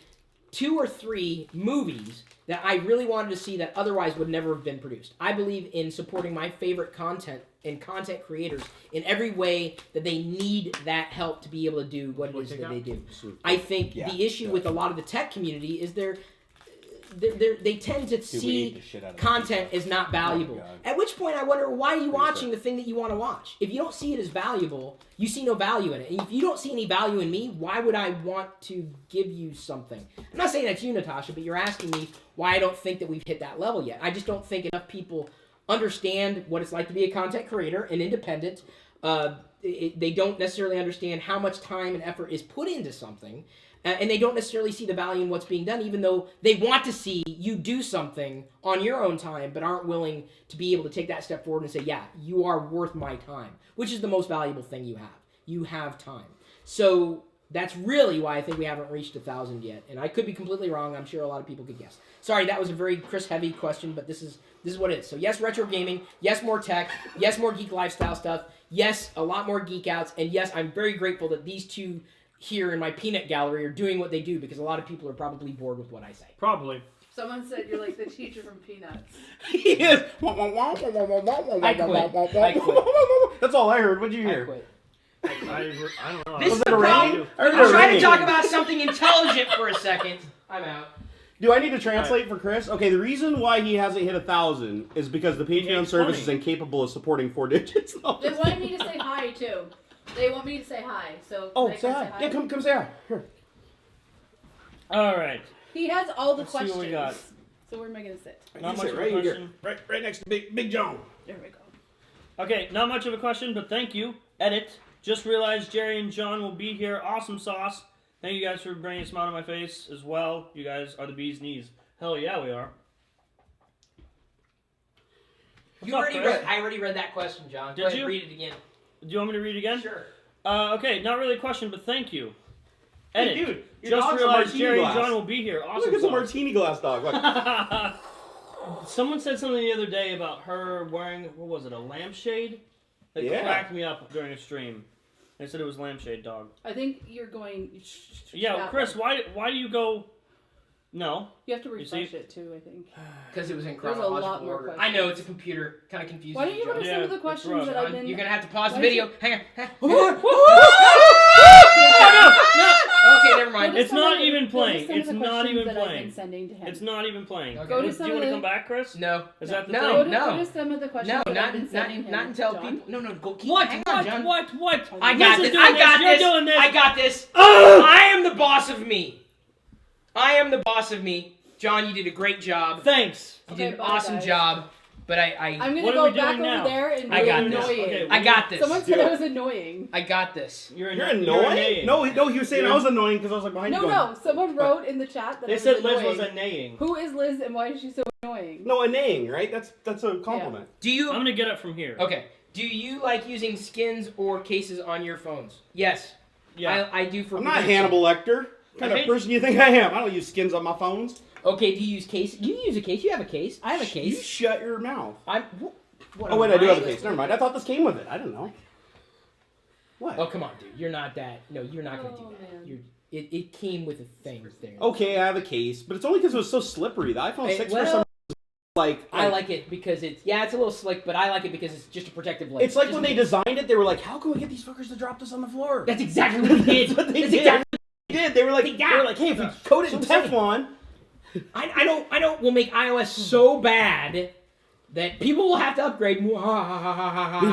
2 or 3 movies that I really wanted to see that otherwise would never have been produced. I believe in supporting my favorite content and content creators in every way that they need that help to be able to do what it is that they do. I think the issue with a lot of the tech community is they tend to see content as not valuable. At which point I wonder, why are you watching the thing that you want to watch? If you don't see it as valuable, you see no value in it. And if you don't see any value in me, why would I want to give you something? I'm not saying that's you, Natasha, but you're asking me why I don't think that we've hit that level yet. I just don't think enough people understand what it's like to be a content creator and independent. They don't necessarily understand how much time and effort is put into something. And they don't necessarily see the value in what's being done, even though they want to see you do something on your own time, but aren't willing to be able to take that step forward and say, yeah, you are worth my time, which is the most valuable thing you have. You have time. So that's really why I think we haven't reached 1,000 yet. And I could be completely wrong. I'm sure a lot of people could guess. Sorry, that was a very Chris-heavy question, but this is what it is. So yes, retro gaming. Yes, more tech. Yes, more geek lifestyle stuff. Yes, a lot more geek outs. And yes, I'm very grateful that these two here in my peanut gallery are doing what they do, because a lot of people are probably bored with what I say. Probably. Someone said you're like the teacher from Peanuts. He is. I quit. That's all I heard. What'd you hear? I quit. I don't know. This Was is it the a problem. rain? I'm trying to talk about something intelligent for a second. I'm out. Do I need to translate for Chris? Okay, the reason why he hasn't hit 1,000 is because the Patreon service is incapable of supporting 4 digits. They wanted me to say hi too. They want me to say hi, so. Say hi. Yeah, come say hi. Here. All right. He has all the Let's see questions. what we got. So where am I gonna sit? Not much of a right question. Here. Right next to Big John. There we go. Okay, not much of a question, but thank you. Edit. Just realized Jerry and John will be here. Awesome sauce. Thank you guys for bringing a smile to my face as well. You guys are the bee's knees. Hell yeah, we are. I already read that question, John. Did Go ahead, you? read it again. Do you want me to read it again? Sure. Okay, not really a question, but thank you. Edit. Hey, dude, just realized Jerry and John will be here. Awesome. Look at the sauce. martini glass, dog. Look. Someone said something the other day about her wearing, what was it, a lampshade? That cracked me up during a stream. They said it was lampshade, dog. I think you're going. Yeah, Chris, why do you go? No. You have to refresh it too, I think. Because it was in There's a chronological lot more order. questions. I know, it's a computer. Kind of confusing. Why don't you go to some of the it's questions rough. that I've been. You're going to have to pause the Why video. don't Hang on. No. Okay, never mind. It's not even playing. Go to It's some of the not questions even that I've playing. been sending to him. It's not even playing. Okay. Go to Do some you want of to the- come back, Chris? No. Is that the No, thing? Go to some of the questions that I've been sending him. Not until John. people. No, go keep. What? Hang on, John. What? I got Liz is this. doing I got You're this. doing this. I got this. I am the boss of me. I am the boss of me. John, you did a great job. Thanks. You did an bye, awesome guys. job. But I'm gonna What are go we back doing over now? there and I be got this. annoying. Okay, I got this. Someone said I was annoying. I got this. You're You're annoying. No, he was saying I was annoying because I was like behind you. No. Someone wrote in the chat that I They was said annoying. Liz was naying. Who is Liz and why is she so annoying? No, a naying, right? That's a compliment. Do you? I'm gonna get up from here. Okay. Do you like using skins or cases on your phones? Yes. Yeah. I do for. I'm not protection. Hannibal Lecter. What kind of person do you think I am? I don't use skins on my phones. Okay. Do you use case? You use a case. You have a case. I have a You case. shut your mouth. I'm. What, Oh wait, I do have a case. Never mind. I thought this came with it. I don't know. What? Oh come on, dude. You're not that. No, you're not gonna do Oh, that. man. It came with a thing there. Okay, I have a case, but it's only because it was so slippery. The iPhone 6 for some like I like it because it's it's a little slick, but I like it because it's just a protective layer. It's like Just when they makes- designed it, they were like, "How can we get these fuckers to drop this on the floor?" That's exactly what they did. That's what they That's did. exactly They did. They were like, "Hey, if we coat it in So I'm saying. Teflon." I don't. We'll make iOS so bad that people will have to upgrade. With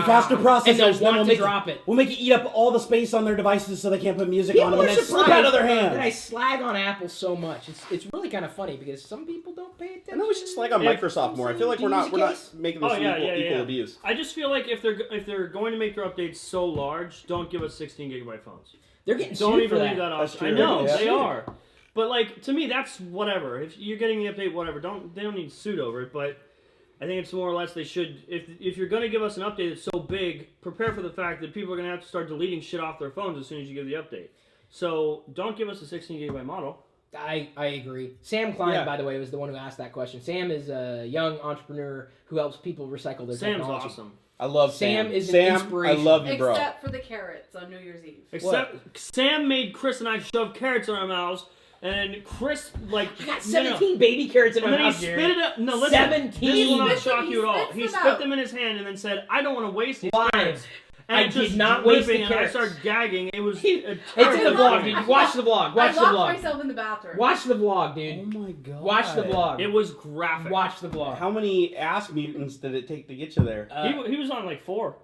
faster processors, and they'll then want we'll to make drop it. We'll make it eat up all the space on their devices so they can't put music People on them, and are then slip surprised out of their that I hands. slag on Apple so much. It's really kind of funny because some people don't pay attention. I know we should slag on If- Microsoft more. I feel like Do we're you not use a we're case? not making this equal abuse. I just feel like if they're going to make their updates so large, don't give us 16 gigabyte phones. They're getting Don't sued even for leave that. that That's option. I true. know Yeah. they are, but like to me, that's whatever. If you're getting the update, whatever. They don't need sued over it. But I think it's more or less they should. If you're going to give us an update that's so big, prepare for the fact that people are going to have to start deleting shit off their phones as soon as you give the update. So don't give us a 16 gigabyte model. I agree. Sam Klein, by the way, was the one who asked that question. Sam is a young entrepreneur who helps people recycle their Sam's technology. awesome. I love Sam. Sam is an Sam, inspiration. I love you, bro. Except for the carrots on New Year's Eve. Except Sam made Chris and I shove carrots in our mouths, and Chris like I got 17 baby carrots in And my then he mouth, spit Jerry. it up. No, listen. 17. This will not He spit shock them- you at all. he He spits them spit out. them in his hand and then said, "I don't want to waste these Live. carrots." And I it just did not waste the dripping, and I carrots. started gagging. It was. It's in the vlog, dude. Watch the vlog. Watch I the locked vlog. myself in the bathroom. Watch the vlog, Oh dude. my god. Watch the vlog. It was graphic. Watch the vlog. How many ass mutants did it take to get you there? He was on like 4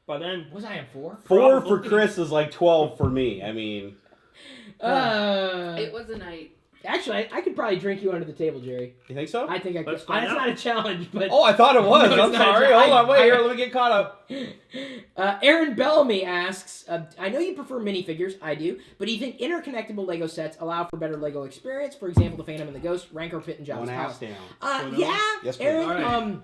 by then. Was I on 4? 4 probably. for Chris is like 12 for me. I mean, It was a night. Actually, I could probably drink you under the table, Jerry. you think so? I think I could. Let's find That's out. not a challenge, but Oh, I thought it was. No, it's I'm not. sorry. Hold on. Wait here. Let me get caught up. Aaron Bellamy asks, I know you prefer minifigures, I do, but do you think interconnectable Lego sets allow for better Lego experience? For example, the Phantom and the Ghost, Rancor Pit, and Jabba's One ass Palace. down. Yeah, Yes, please. Aaron.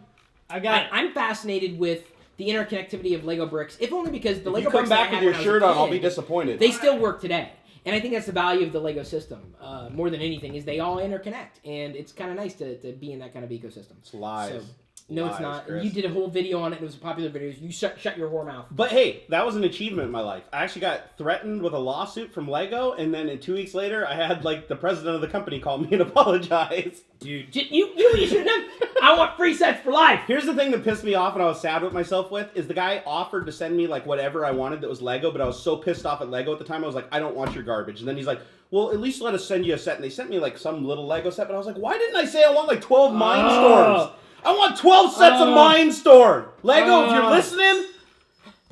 All right. I'm fascinated with the interconnectivity of Lego bricks, if only because the If Lego you come bricks that I back with had your when I was a shirt on, I'll be kid, disappointed. They still work today. And I think that's the value of the Lego system, more than anything, is they all interconnect. And it's kind of nice to be in that kind of ecosystem. It's lies. So, no, it's Lies, not. Chris. You did a whole video on it. It was a popular video. You shut your whore mouth. But hey, that was an achievement in my life. I actually got threatened with a lawsuit from Lego, and then 2 weeks later, I had like the president of the company call me and apologize. Dude, you shouldn't have. I want free sets for life. Here's the thing that pissed me off and I was sad with myself with, is the guy offered to send me like whatever I wanted that was Lego, but I was so pissed off at Lego at the time, I was like, I don't want your garbage. And then he's like, well, at least let us send you a set. And they sent me like some little Lego set, but I was like, why didn't I say I want like 12 Mindstorms? I want 12 sets of Mindstorm! Lego, if you're listening,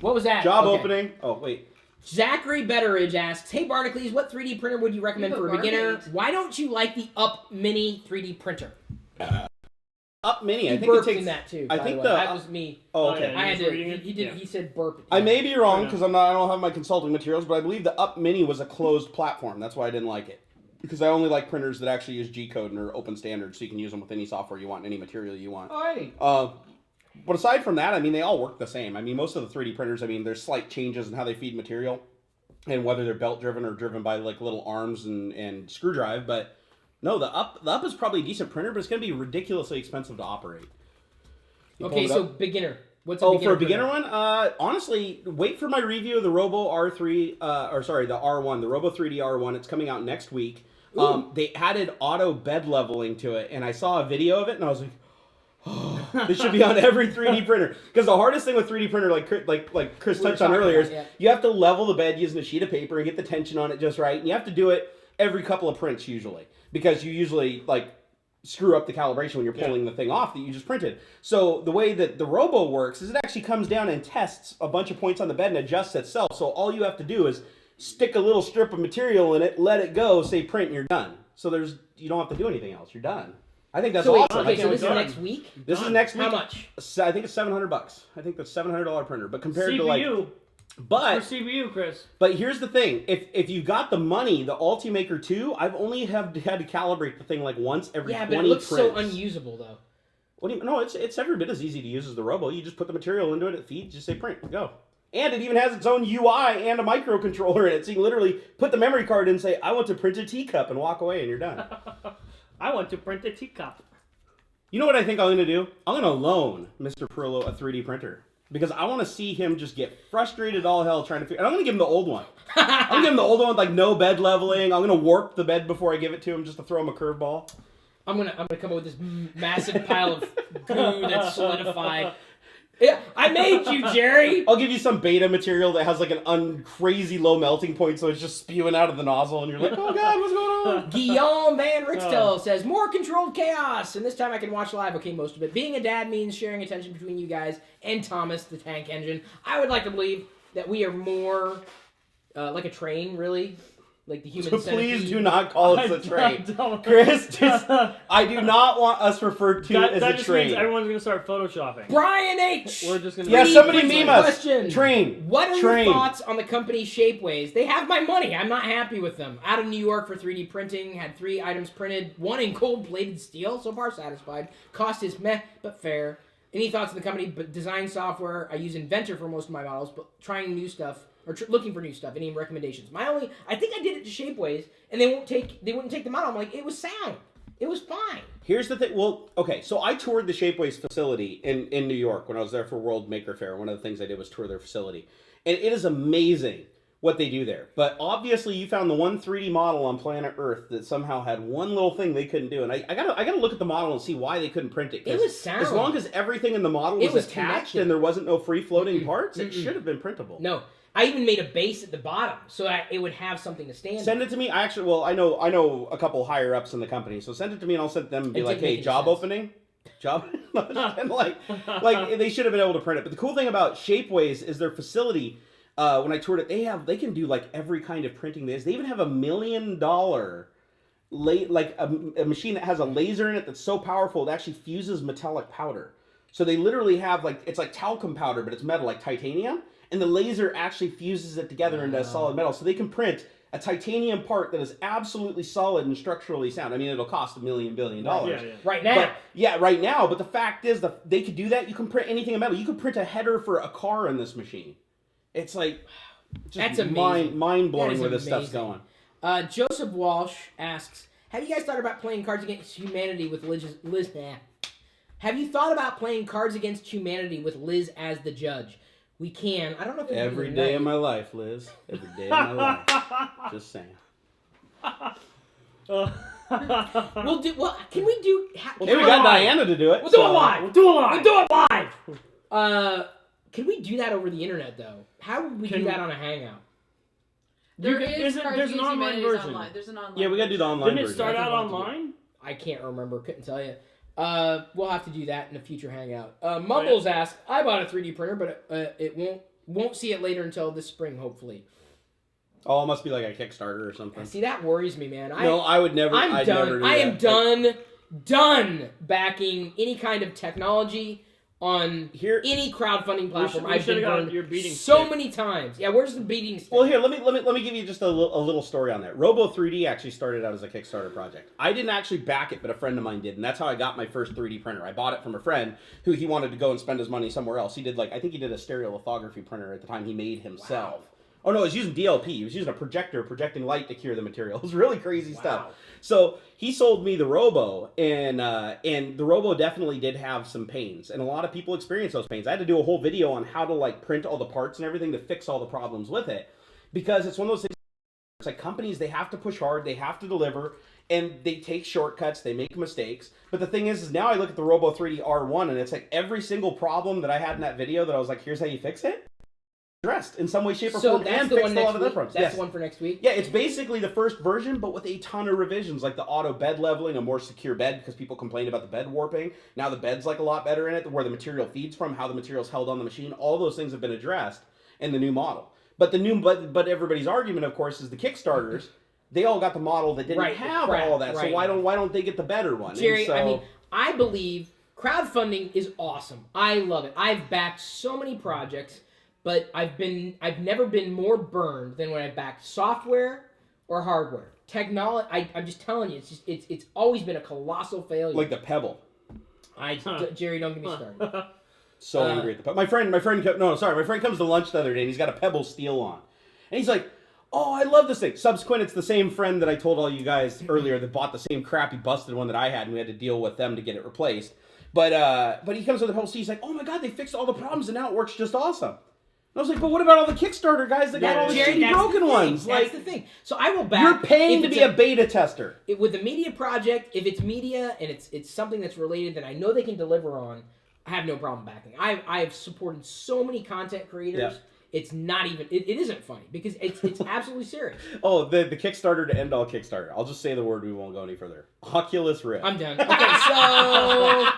What was that? job Okay. opening. Oh, wait. Zachary Betteridge asks, hey Barnacules, what 3D printer would you recommend You for have a a beginner? Barbie. Why don't you like the Up Mini 3D printer? Up Mini, He I think it burped takes... in that too. I by think the way. the- That was me. Oh, okay. yeah. I had was to. reading it? He did. Yeah. He said burp. I may be wrong Yeah. because I don't have my consulting materials, but I believe the Up Mini was a closed platform. That's why I didn't like it. Because I only like printers that actually use G-code and are open standard, so you can use them with any software you want and any material you want. Hey. But aside from that, I mean, they all work the same. I mean, most of the 3D printers, I mean, there's slight changes in how they feed material, and whether they're belt driven or driven by like little arms and screw drive. But no, the Up is probably a decent printer, but it's going to be ridiculously expensive to operate. You Okay, pulled it so up? beginner. What's a Oh, beginner for a beginner printer? one, honestly, wait for my review of the Robo R3, the R1, the Robo 3D R1. It's coming out next week. They added auto bed leveling to it, and I saw a video of it, and I was like, oh, this should be on every 3D printer. Because the hardest thing with 3D printer, like Chris We were touched on talking earlier, about, is yeah. you have to level the bed using a sheet of paper and get the tension on it just right. And you have to do it every couple of prints usually, because you usually like screw up the calibration when you're pulling the thing off that you just printed. So the way that the Robo works is it actually comes down and tests a bunch of points on the bed and adjusts itself. So all you have to do is stick a little strip of material in it, let it go, say print, and you're done. So you don't have to do anything else. You're done. I think that's So wait, awesome. I okay, can't so wait this to is learn. next week. This is next week. How much? I think it's $700. I think that's $700 printer. But compared to like, CPU. but For CPU, Chris. but here's the thing: if you got the money, the Ultimaker 2, I've only had to calibrate the thing like once every Yeah, 20 but it looks prints. so unusable though. What do you? No, it's every bit as easy to use as the Robo. You just put the material into it, it feeds, just say print, go. And it even has its own UI and a microcontroller in it, so you can literally put the memory card in and say, I want to print a teacup, and walk away, and you're done. I want to print a teacup. You know what I think I'm going to do? I'm going to loan Mr. Pirillo a 3D printer. Because I want to see him just get frustrated all hell trying to figure... And I'm going to give him the old one. I'm going to give him the old one with like no bed leveling. I'm going to warp the bed before I give it to him just to throw him a curveball. I'm gonna come up with this massive pile of goo that's solidified. Yeah, I made you, Jerry. I'll give you some beta material that has like an crazy low melting point, so it's just spewing out of the nozzle, and you're like, oh god, what's going on? Guillaume Van Rixtel says, more controlled chaos, and this time I can watch live. Okay, most of it. Being a dad means sharing attention between you guys and Thomas, the tank engine. I would like to believe that we are more like a train, really. like the human So centipede. please do not call us a train. Chris, I do not want us referred to as that a just train. means everyone's gonna start photoshopping. Brian H. We're just gonna. Yeah, somebody Please meme us. question. Train. What are Train. your thoughts on the company Shapeways? They have my money. I'm not happy with them. Out of New York for 3D printing. Had 3 items printed. 1 in gold-plated steel. So far satisfied. Cost is meh, but fair. Any thoughts on the company? But design software. I use Inventor for most of my models, but trying new stuff. Or looking for new stuff. Any recommendations? I think I did it to Shapeways, and they wouldn't take the model. I'm like, it was sound. It was fine. Here's the thing. Well, okay, so I toured the Shapeways facility in New York when I was there for World Maker Faire. One of the things I did was tour their facility. And it is amazing what they do there. But obviously you found the one 3D model on planet Earth that somehow had one little thing they couldn't do. And I gotta look at the model and see why they couldn't print it. It was sound. As long as everything in the model was attached connected. and there wasn't no free-floating parts, it should have been printable. No. I even made a base at the bottom so that it would have something to stand on. Send it to me. I know a couple higher ups in the company, so send it to me and I'll send them and be like, hey, job opening? Job? And like they should have been able to print it. But the cool thing about Shapeways is their facility, when I toured it, they can do like every kind of printing there is. They even have $1 million a machine that has a laser in it that's so powerful it actually fuses metallic powder. So they literally have it's like talcum powder, but it's metal, like titanium. And the laser actually fuses it together into a solid metal. So they can print a titanium part that is absolutely solid and structurally sound. I mean, it'll cost $1 billion. Right now. Right now. But the fact is that they could do that. You can print anything in metal. You could print a header for a car in this machine. It's like, that's amazing. Mind-blowing where this amazing. stuff's going. Joseph Walsh asks, have you guys thought about playing Cards Against Humanity with Liz? Have you thought about playing Cards Against Humanity with Liz as the judge? We can. I don't know if every day of my life, Liz. Every day of my life. Just saying. We'll do. Well, can we do? We got Diana to do it. We'll do it live. We'll do it live. We'll do it live. Can we do that over the internet though? How would we do that on a Hangout? There's an online version. Online. There's an online. Yeah, we got to do the online Didn't version. it start out online? I can't remember. Couldn't tell you. We'll have to do that in a future hangout. Mumbles asks, I bought a 3D printer, but it won't see it later until this spring, hopefully. Oh, it must be like a Kickstarter or something. See, that worries me, man. I would never. I'm done. Never do I am that. done backing any kind of technology on any crowdfunding platform. I've been burned your beating so stick. many times. Yeah, where's the beating stick? Well, here, let me give you just a little story on that. Robo 3D actually started out as a Kickstarter project. I didn't actually back it, but a friend of mine did, and that's how I got my first 3D printer. I bought it from a friend who he wanted to go and spend his money somewhere else. He did I think he did a stereolithography printer at the time he made himself. Wow. Oh no, he was using DLP. He was using a projector projecting light to cure the material. It was really crazy stuff. So he sold me the Robo, and the Robo definitely did have some pains, and a lot of people experience those pains. I had to do a whole video on how to print all the parts and everything to fix all the problems with it, because it's one of those things. It's like companies, they have to push hard, they have to deliver, and they take shortcuts, they make mistakes. But the thing is now I look at the Robo 3D R1, and it's like every single problem that I had in that video that I was like, here's how you fix it. Addressed in some way, shape, or form, and fixed a lot of the problems. That's the one for next week? Yeah, it's basically the first version, but with a ton of revisions, like the auto bed leveling, a more secure bed, because people complained about the bed warping. Now the bed's a lot better in it, where the material feeds from, how the material's held on the machine. All those things have been addressed in the new model. But but everybody's argument, of course, is the Kickstarters. They all got the model that didn't have all that. So why don't they get the better one? Jerry, I believe crowdfunding is awesome. I love it. I've backed so many projects. But I've never been more burned than when I backed software or hardware. Technology, I'm just telling you, it's always been a colossal failure. Like the Pebble. Jerry, don't get me started. So angry at the Pebble. My friend comes to lunch the other day and he's got a Pebble Steel on, and he's like, "Oh, I love this thing." Subsequent, it's the same friend that I told all you guys earlier that bought the same crappy busted one that I had, and we had to deal with them to get it replaced. But he comes with the Pebble Steel. He's like, "Oh my God, they fixed all the problems and now it works just awesome." I was like, but what about all the Kickstarter guys that got all the shitty broken ones? That's the thing. So I will back. You're paying to be a beta tester. With a media project, if it's media and it's something that's related that I know they can deliver on, I have no problem backing. I have supported so many content creators. Yeah. It's not even. It isn't funny because it's absolutely serious. Oh, the Kickstarter to end all Kickstarter. I'll just say the word. We won't go any further. Oculus Rift. I'm done. Okay, so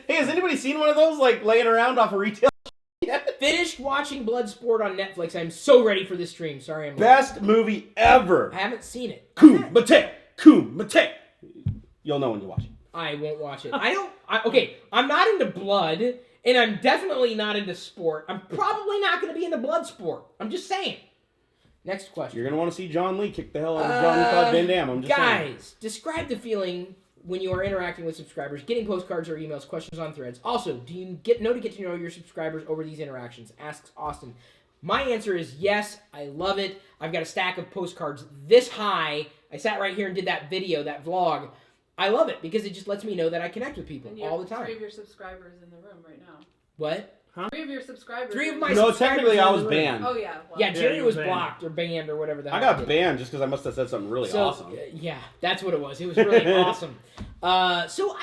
hey, has anybody seen one of those laying around off a retail? Finished watching Bloodsport on Netflix. I'm so ready for this stream. Sorry, I'm late. Best movie ever. I haven't seen it. Kumite. You'll know when you watch it. I won't watch it. Okay, I'm not into blood, and I'm definitely not into sport. I'm probably not going to be into Bloodsport. I'm just saying. Next question. You're gonna want to see John Lee kick the hell out of Jean-Claude Van Damme. I'm just saying. Guys, describe the feeling when you are interacting with subscribers, getting postcards or emails, questions on threads. Also, do you get to know your subscribers over these interactions? Asks Austin. My answer is yes. I love it. I've got a stack of postcards this high. I sat right here and did that video, that vlog. I love it because it just lets me know that I connect with people all the time. 3 of your subscribers in the room right now. What? Huh? 3 of your subscribers. 3 of my No, subscribers technically I in was the room. banned. Oh, yeah. Well, Yeah, Jerry you was were banned. blocked or banned or whatever the hell. I got did. banned just because I must have said something really awesome. Yeah, that's what it was. It was really awesome. So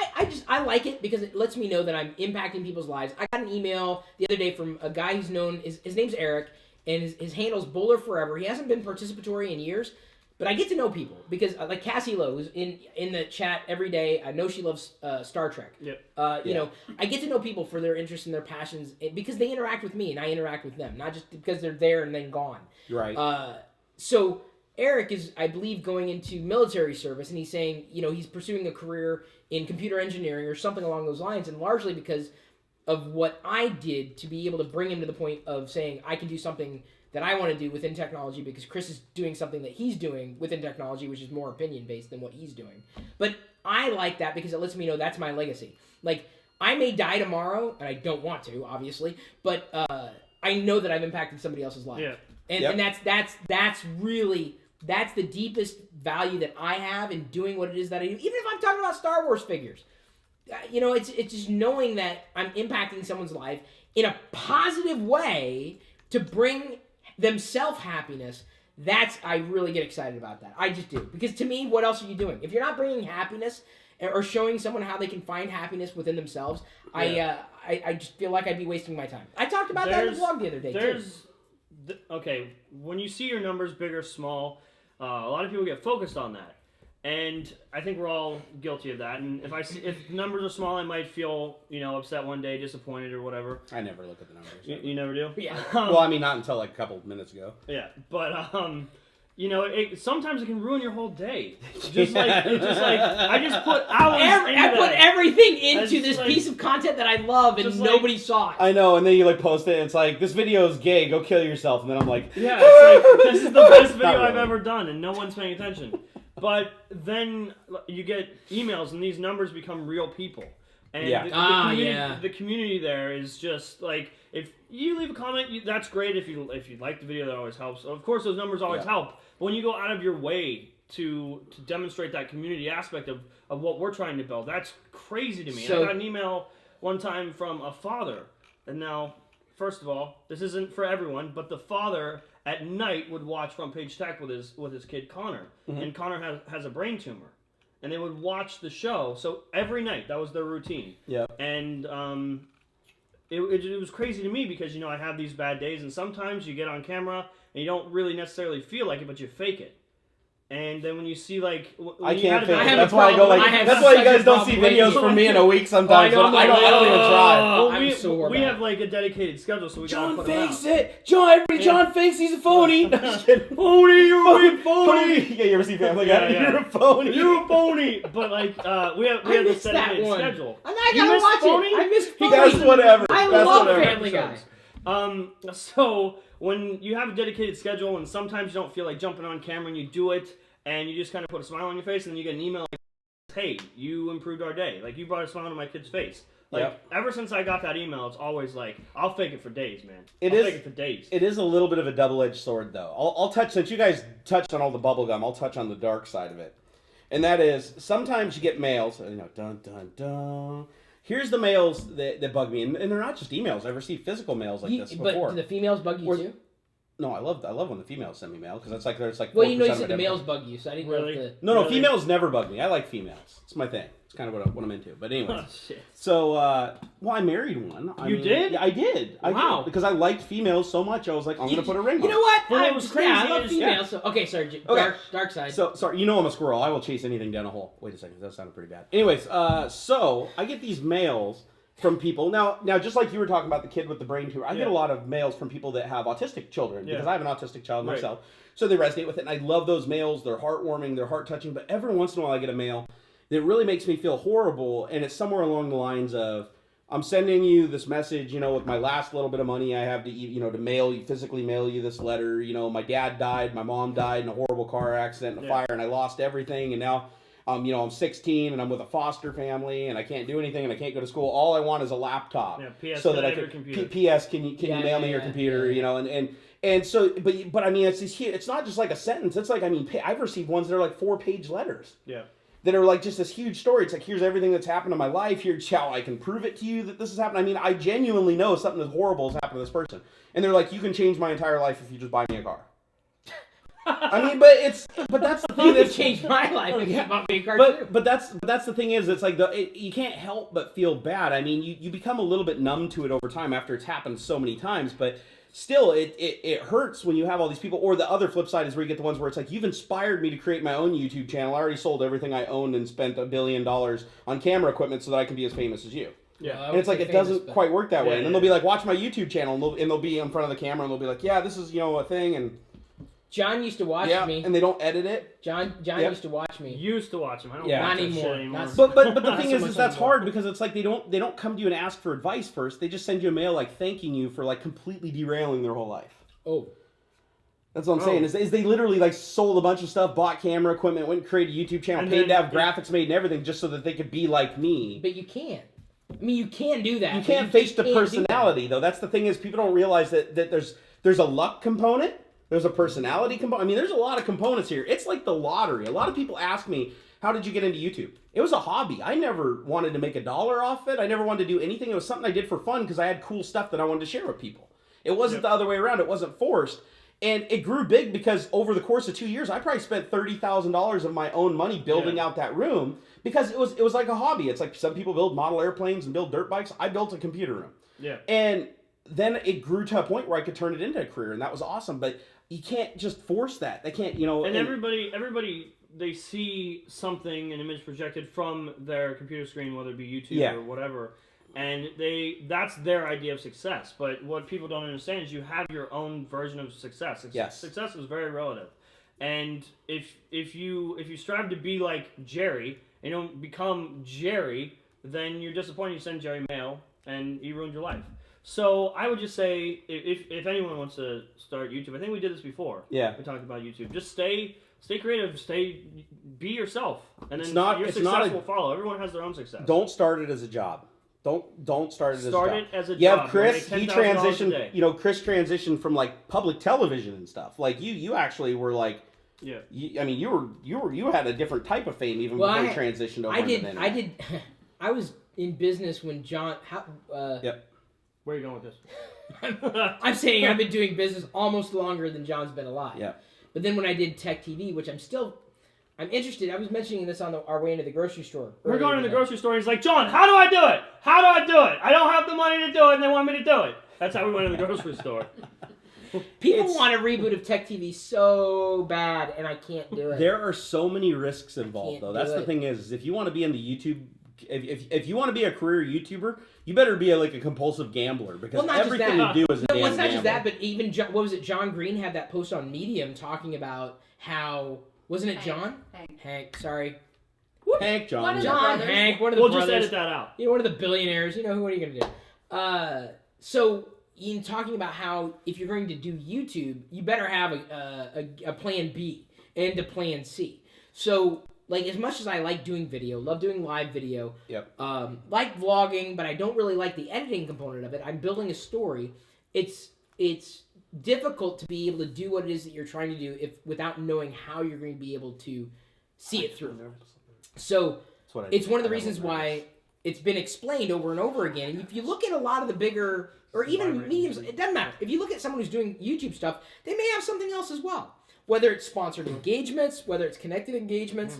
I like it because it lets me know that I'm impacting people's lives. I got an email the other day from a guy who's known, his name's Eric, and his handle's Bowler Forever. He hasn't been participatory in years, but I get to know people because like Cassie Lowe, who's in the chat every day. I know she loves Star Trek. Yep. You know, I get to know people for their interests and their passions because they interact with me and I interact with them, not just because they're there and then gone. Right. So Eric is, I believe, going into military service, and he's saying, you know, he's pursuing a career in computer engineering or something along those lines, and largely because of what I did to be able to bring him to the point of saying I can do something that I want to do within technology because Chris is doing something that he's doing within technology, which is more opinion-based than what he's doing. But I like that because it lets me know that's my legacy. Like, I may die tomorrow, and I don't want to, obviously, but I know that I've impacted somebody else's life. Yeah. And that's really, that's the deepest value that I have in doing what it is that I do. Even if I'm talking about Star Wars figures. You know, it's just knowing that I'm impacting someone's life in a positive way to bring themselves happiness. I really get excited about that. I just do. Because to me, what else are you doing? If you're not bringing happiness or showing someone how they can find happiness within themselves, I just feel like I'd be wasting my time. I talked about that in the vlog the other day, too. Okay, when you see your numbers big or small, a lot of people get focused on that. And I think we're all guilty of that. And if numbers are small, I might feel, upset one day, disappointed or whatever. I never look at the numbers. You never do? Yeah. Well, I mean, not until like a couple of minutes ago. Yeah, but sometimes it can ruin your whole day. Just like I just put hours into I put that. everything into just this like- piece of content that I love, and nobody saw it. I know, and then you like post it, and it's like, this video is gay, go kill yourself, and then I'm like, Yeah, it's like, this is the best video Not I've really. ever done, and no one's paying attention. But then you get emails, and these numbers become real people. And Yeah. the community there is just like, if you leave a comment, that's great. If you like the video, that always helps. Of course, those numbers always help. But when you go out of your way to demonstrate that community aspect of what we're trying to build, that's crazy to me. So- I got an email one time from a father, and now, first of all, this isn't for everyone, but the father at night would watch Front Page Tech with his kid Connor, and Connor has a brain tumor, and they would watch the show. So every night, that was their routine. yeah. And it was crazy to me because I have these bad days, and sometimes you get on camera and you don't really necessarily feel like it, but you fake it. And then when you see like I can't fake I it. have That's a why I go problem. like. I have That's why you such guys a don't see problem videos waiting. from me in a week sometimes. Oh, I know, I don't even try. Oh, I'm we, sore we bad. have like a dedicated schedule, so we gotta put them out. it. John fakes he's a phony. Phony, you're a phony. Yeah, you ever see Family Yeah, Guy? yeah. You're a phony. You're a phony. But like we have I this missed that dedicated one. schedule. I You gotta missed watch Phony? it. I missed Phony. That's whatever. I That's love whatever. Family Guy. So when you have a dedicated schedule and sometimes you don't feel like jumping on camera and you do it and you just kind of put a smile on your face and then you get an email like, hey, you improved our day. Like you brought a smile on my kid's face. Like ever since I got that email, it's always like, I'll fake it for days, man. I'll fake it for days. It is a little bit of a double-edged sword, though. I'll touch, since you guys touched on all the bubblegum, I'll touch on the dark side of it. And that is, sometimes you get mails, dun, dun, dun. Here's the mails that bug me, and they're not just emails. I've received physical mails like this before. But do the females bug you too? No, I love when the females send me mail, because it's like there's like 4% Well, you of said my the demo. males bug you, so I didn't Really? know if No, Really? females never bug me. I like females. It's my thing. It's kind of what I'm into. But anyways. Oh, shit. So, I married one. You did? Yeah, I did. Wow. Did. Because I liked females so much, I was like, I'm going to put a ring on You know it. what? Well, what was crazy I love is- females. So, okay, sorry. Dark side. So, sorry, I'm a squirrel. I will chase anything down a hole. Wait a second, that sounded pretty bad. Anyways, so I get these mails, from people. Now, just like you were talking about the kid with the brain tumor, I get Yeah. a lot of mails from people that have autistic children Yeah. because I have an autistic child Right. myself. So they resonate with it, and I love those mails. They're heartwarming, they're heart-touching, but every once in a while I get a mail that really makes me feel horrible, and it's somewhere along the lines of, I'm sending you this message, with my last little bit of money I have to, to mail you, physically mail you this letter. My dad died, my mom died in a horrible car accident, in a fire, and I lost everything, and now, I'm 16 and I'm with a foster family and I can't do anything and I can't go to school. All I want is a laptop. Yeah, PS, so that I can can. have your computer. PS, can you mail me your computer? And so, but I mean, it's not just like a sentence. It's like, I've received ones that are like 4-page letters. Yeah. That are like just this huge story. It's like, here's everything that's happened in my life. Here's how I can prove it to you that this has happened. I mean, I genuinely know something that's horrible has happened to this person. And they're like, you can change my entire life if you just buy me a car. But that's the thing. You That's changed my life if you bought me a car too. But that's the thing is, it's like you can't help but feel bad. I mean, you become a little bit numb to it over time after it's happened so many times, but still, it hurts when you have all these people. Or the other flip side is where you get the ones where it's like, you've inspired me to create my own YouTube channel. I already sold everything I owned and spent $1 billion on camera equipment so that I can be as famous as you. Yeah. And it's like, it doesn't quite work that way. And then they'll be like, watch my YouTube channel, and they'll be in front of the camera, and they'll be like, yeah, this is, a thing, and... John used to watch me. And they don't edit it. John used to watch me. Used to watch him. I don't Yeah. watch Not that anymore. shit anymore. Not- But the Not thing so is much that's anymore. hard because it's like they don't come to you and ask for advice first. They just send you a mail like thanking you for like completely derailing their whole life. Oh. That's what I'm saying. Is they literally like sold a bunch of stuff, bought camera equipment, went and created a YouTube channel, And paid then- to have graphics made and everything just so that they could be like me. But you can't. I mean, you can do that. You but can't face just the can't do that. personality though. That's the thing is people don't realize that there's a luck component. There's a personality component. I mean, there's a lot of components here. It's like the lottery. A lot of people ask me, how did you get into YouTube? It was a hobby. I never wanted to make $1 off it. I never wanted to do anything. It was something I did for fun because I had cool stuff that I wanted to share with people. It wasn't the other way around. It wasn't forced. And it grew big because over the course of 2 years, I probably spent $30,000 of my own money building out that room because it was like a hobby. It's like some people build model airplanes and build dirt bikes. I built a computer room. Yeah. And then it grew to a point where I could turn it into a career, and that was awesome. But you can't just force that. They can't, And everybody, they see something, an image projected from their computer screen, whether it be YouTube or whatever, and that's their idea of success. But what people don't understand is you have your own version of success. Success is very relative. And if you strive to be like Jerry and you don't become Jerry, then you're disappointed. You send Jerry mail and you ruined your life. So I would just say, if anyone wants to start YouTube, I think we did this before. Yeah. We talked about YouTube. Just stay creative. Be yourself, and then your it's success not will follow. Everyone has their own success. Don't start it as a job. Don't start it as a job. Start it as a You job. have Chris. He Make $10,000 a transitioned. day. Chris transitioned from like public television and stuff. Like you actually were like. Yeah. You had a different type of fame even before you transitioned over. I was in business when John. Yep. Where are you going with this? I'm saying I've been doing business almost longer than John's been alive. Yeah. But then when I did Tech TV, which I'm interested. I was mentioning this on our way into the grocery store. We're going to the grocery store. And he's like, John, how do I do it? How do I do it? I don't have the money to do it, and they want me to do it. That's how we went to the grocery store. People want a reboot of Tech TV so bad, and I can't do it. There are so many risks involved, though. That's the it. thing is, if you want to be in the YouTube, if you want to be a career YouTuber, you better be like a compulsive gambler because everything you do is a damn it's not gamble. just that, but even what was it? John Green had that post on Medium talking about how wasn't it John? Hank, sorry. Hank, John. One of the John, brothers. Hank, one of the We'll brothers. just edit that out. You know, one of the billionaires. You know, what are you going to do? So, in talking about how if you're going to do YouTube, you better have a plan B and a plan C. So, like, as much as I like doing video, love doing live video, like vlogging, but I don't really like the editing component of it. I'm building a story. It's difficult to be able to do what it is that you're trying to do without knowing how you're going to be able to see it through. So it's one of the reasons why it's been explained over and over again. And if you look at a lot of the bigger, or even mediums, it doesn't matter. If you look at someone who's doing YouTube stuff, they may have something else as well. Whether it's sponsored engagements, whether it's connected engagements.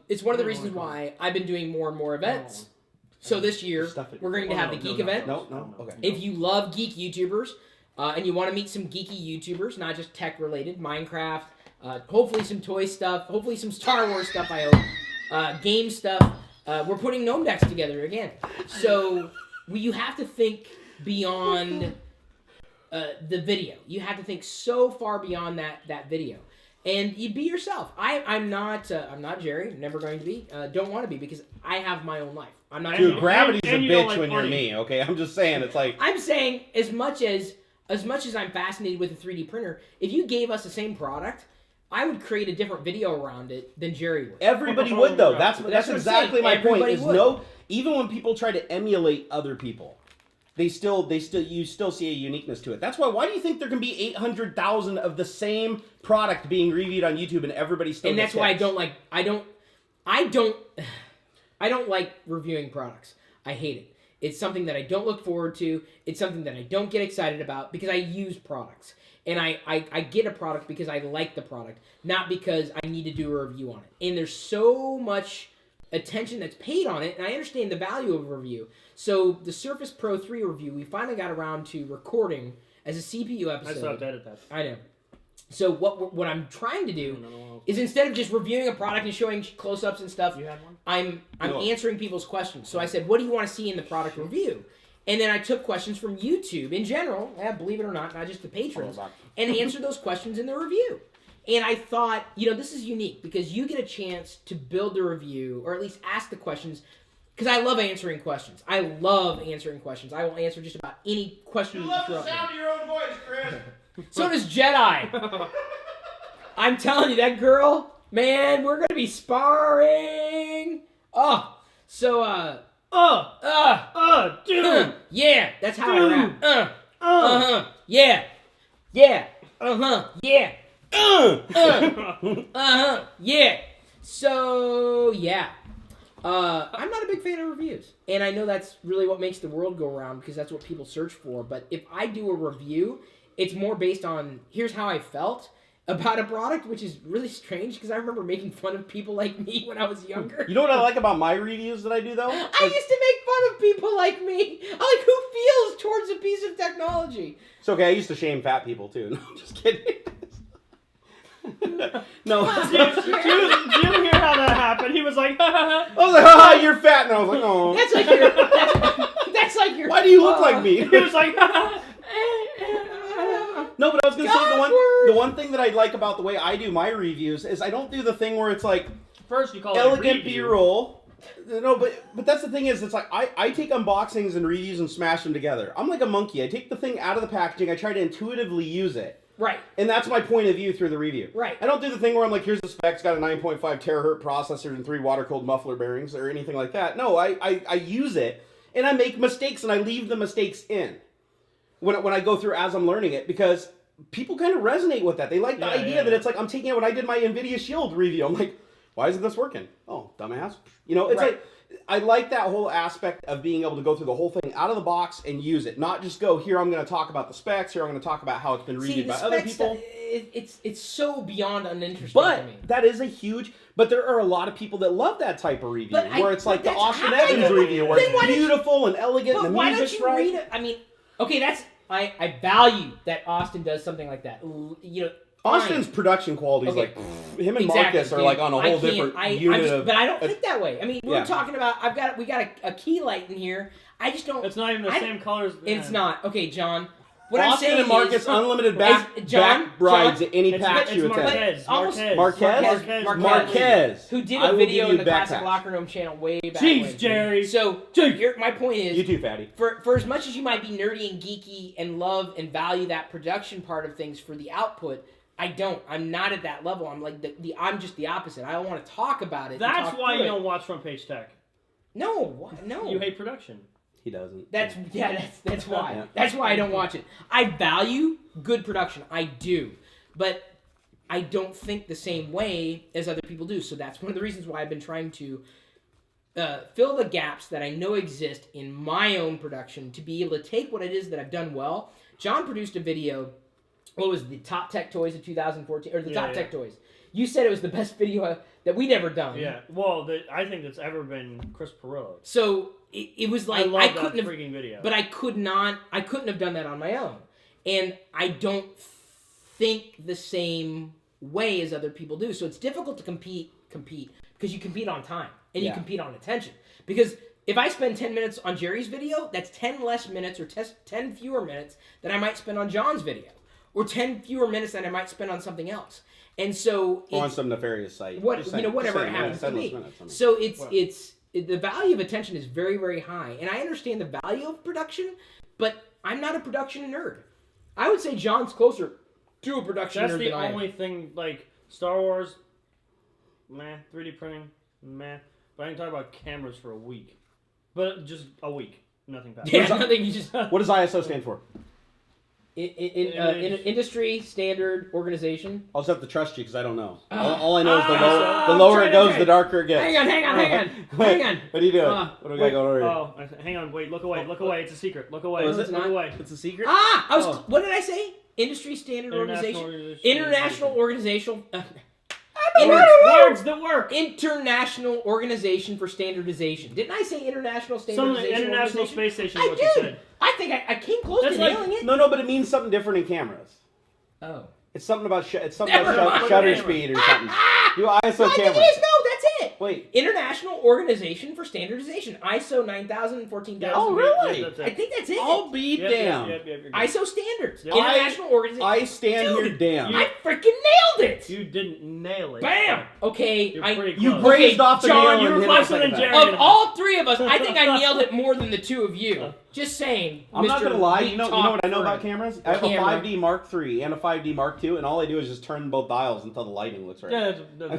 It's one of the reasons why I've been doing more and more events. So this year, we're going to have the Geek event. No, okay. If you love geek YouTubers, and you want to meet some geeky YouTubers, not just tech-related, Minecraft, hopefully some toy stuff, hopefully some Star Wars stuff, I hope, game stuff. We're putting Gnome decks together again. So you have to think beyond the video. You have to think so far beyond that video. And you be yourself. I'm not Jerry. Never going to be. Don't want to be because I have my own life. I'm not. Dude, gravity's a and you don't bitch like when you're funny. me. Okay, I'm just saying. It's like I'm saying as much as I'm fascinated with a 3D printer, if you gave us the same product, I would create a different video around it than Jerry would. everybody would though. That's what I'm exactly saying. my point. Everybody Is would. even when people try to emulate other people, you still see a uniqueness to it. That's why do you think there can be 800,000 of the same product being reviewed on YouTube and everybody still? And gets that's why hits? I don't like reviewing products. I hate it. It's something that I don't look forward to. It's something that I don't get excited about because I use products. And I get a product because I like the product, not because I need to do a review on it. And there's so much attention that's paid on it, and I understand the value of a review. So the Surface Pro 3 review, we finally got around to recording as a CPU episode. I still have to edit that. I know. So what I'm trying to do is instead of just reviewing a product and showing close-ups and stuff, You had one? I'm No. answering people's questions. So I said, what do you want to see in the product review? And then I took questions from YouTube in general, believe it or not just the patrons, and answered those questions in the review. And I thought, this is unique because you get a chance to build the review or at least ask the questions because I love answering questions. I love answering questions. I will answer just about any question you throw at me. of your own voice, Chris. So does Jedi. I'm telling you, that girl, man, we're going to be sparring. Oh, so, Dude! yeah, that's how Dude. I rap. Yeah, yeah, yeah, yeah. So, yeah. I'm not a big fan of reviews. And I know that's really what makes the world go around because that's what people search for. But if I do a review, it's more based on here's how I felt about a product, which is really strange because I remember making fun of people like me when I was younger. You know what I like about my reviews that I do though? I used to make fun of people like me. I'm like, who feels towards a piece of technology? It's okay. I used to shame fat people too. No, I'm just kidding. No. Do you hear how that happened? He was like, I was like, haha, you're fat. And I was like, oh. That's like your. That's like your. Why do you look like me? he was like, No, but I was going to say Godward. the one thing that I like about the way I do my reviews is I don't do the thing where it's like first you call elegant it review. B-roll. No, but that's the thing is, it's like I take unboxings and reviews and smash them together. I'm like a monkey. I take the thing out of the packaging. I try to intuitively use it. Right. And that's my point of view through the review. Right. I don't do the thing where I'm like, here's the specs, got a 9.5 terahertz processor and 3 water-cooled muffler bearings or anything like that. No, I use it, and I make mistakes, and I leave the mistakes in when I go through as I'm learning it, because people kind of resonate with that. They like the idea that it's like, I'm taking it when I did my NVIDIA Shield review. I'm like, why isn't this working? Oh, dumbass. It's Right. like, I like that whole aspect of being able to go through the whole thing out of the box and use it. Not just go, here I'm going to talk about the specs, here I'm going to talk about how it's been reviewed by other people. It's so beyond uninteresting to But me. that is a huge. But there are a lot of people that love that type of review, But where it's like the that's- Austin how can Evans you- review, where then why it's don't you- beautiful and elegant, But and the why don't music's you right. read it? I mean, okay, I value that Austin does something like that. Austin's production quality is Okay. like him and Exactly, Marcus are dude. like on a I whole can't- different unit of. But I don't think that way. I mean, we're Yeah. talking about. We got a key light in here. I just don't. It's not even the I- same colors. It's not. Okay, John. What Austin I'm saying and Marcus is, unlimited back rides at any patch you attend. Marquez. who did I a will video give in you the Classic backpatch. LockerGnome channel way back Jeez, when. Jerry. So, my point is, You too, fatty. for as much as you might be nerdy and geeky and love and value that production part of things for the output, I don't. I'm not at that level. I'm like I'm just the opposite. I don't want to talk about it. That's talk why through you it. don't watch Front Page Tech. No, no. You hate production. He doesn't. That's why. Yeah. That's why I don't watch it. I value good production. I do, but I don't think the same way as other people do. So that's one of the reasons why I've been trying to fill the gaps that I know exist in my own production to be able to take what it is that I've done well. John produced a video. What was it, the Top Tech Toys of 2014 or the Top Tech Toys? You said it was the best video that we'd ever done. Yeah. Well, I think that's ever been Chris Pirillo. So it was like I love that couldn't have freaking video. But I couldn't have done that on my own. And I don't think the same way as other people do. So it's difficult to compete because you compete on time and you Yeah. compete on attention. Because if I spend 10 minutes on Jerry's video, that's 10 less minutes or 10 fewer minutes than I might spend on John's video. Or 10 fewer minutes than I might spend on something else. And so... Or on some nefarious site. Whatever it happens to me. So the value of attention is very, very high. And I understand the value of production, but I'm not a production nerd. I would say John's closer to a production nerd than I am. That's the only thing, like, Star Wars, meh. 3D printing, meh. But I can talk about cameras for a week. But just a week. Nothing past. Yeah, nothing. You just... What does ISO stand for? Industry standard organization. I'll just have to trust you because I don't know. All I know is the lower it goes, the darker it gets. Hang on. What are you doing? What do we got going over here? Oh, hang on. Wait, look away. Look away. It's a secret. Look away. Is it look not? away. It's a secret? What did I say? Industry standard organization. International organizational. Words that work. International Organization for Standardization. Didn't I say International Standardization? Some International Space Station is what you said. I think I came close to nailing it. No, but it means something different in cameras. Oh. It's something about shutter camera. speed or something. Do ISO I think cameras. it is. No, that's it. Wait. International Organization for Standardization. ISO 9000 and 14000. Oh, really? I think that's it. I'll be damned. ISO standards. Yep. International Organization. I stand here damned. I freaking nailed it. You didn't nail it. Bam. Okay. You're pretty You close. grazed off the John, nail you and were hit it closer second than time. Jerry. Of all three of us, I think I nailed it more than the two of you. Just saying. I'm not Mr. gonna lie. Geek You know Talk what I know for about cameras? I have a camera. 5D Mark III and a 5D Mark II, and all I do is just turn both dials until the lighting looks right. Yeah,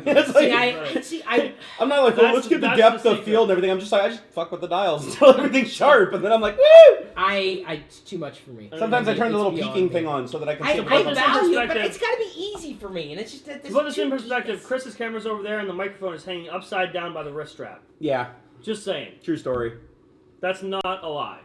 It's like- I'm not like, well, let's get the That's depth of secret. field and everything. I'm just like, I just fuck with the dials until everything's sharp, and then I'm like, woo! It's too much for me. Sometimes I turn the little It's peeking beyond thing me. on so that I can I see. put this in value it, but perspective. it's got to be easy for me, and it's just that. To put this in perspective, Chris's camera's over there and the microphone is hanging upside down by the wrist strap. Yeah, Just saying. true story. That's not a lie.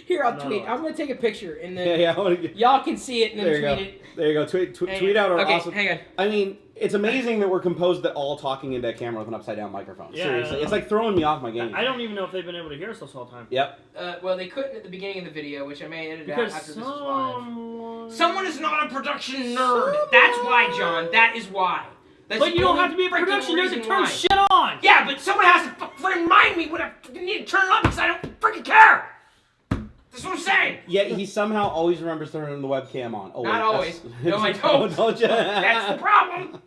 Here, I'll No, tweet. no. I'm gonna take a picture, and then Yeah. I wanna get- y'all can see it and There then you tweet go. it. There you go. Tweet Hang out on. our Okay, awesome. hang on. I mean, it's amazing that we're composed at all talking into a camera with an upside down microphone. Yeah, Seriously, I it's know. like throwing me off my game. I don't even know if they've been able to hear us this whole time. Yep. Well, they couldn't at the beginning of the video, which I may edit Because out after this is live. someone... Someone is not a production nerd. That's why, John. That is why. That's But the you don't only have to be a freaking production nerd to reason turn why. shit on! Yeah, but someone has to remind me when I freaking need to turn it on because I don't freaking care. That's what I'm saying. Yet he somehow always remembers turning the webcam on. Oh, Not wait, always. that's- No, I don't. Don't you? That's the problem.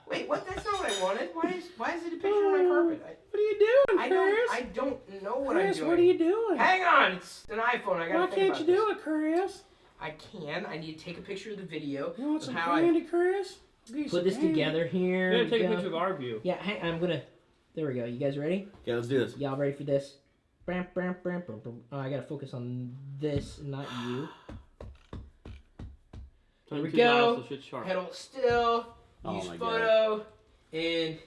Wait, what? That's not what I wanted. Why is it a picture of my carpet? What are you doing, I Chris? don't know what Chris, I'm doing. what are you doing? Hang on, it's an iPhone. I gotta Why think can't about you this. do it, Chris? I can. I need to take a picture of the video. You want of some how I candy, Chris? I'll give you put some this candy. together here. We're gonna take we a go. picture of our view. Yeah, I'm gonna. There we go. You guys ready? Okay, let's do this. Y'all ready for this? Bam, bam, bam, bam, bam. Oh, I gotta focus on this, not you. Here we 22 go. dials, so shit's sharp. Head hold still. Oh Use my photo. And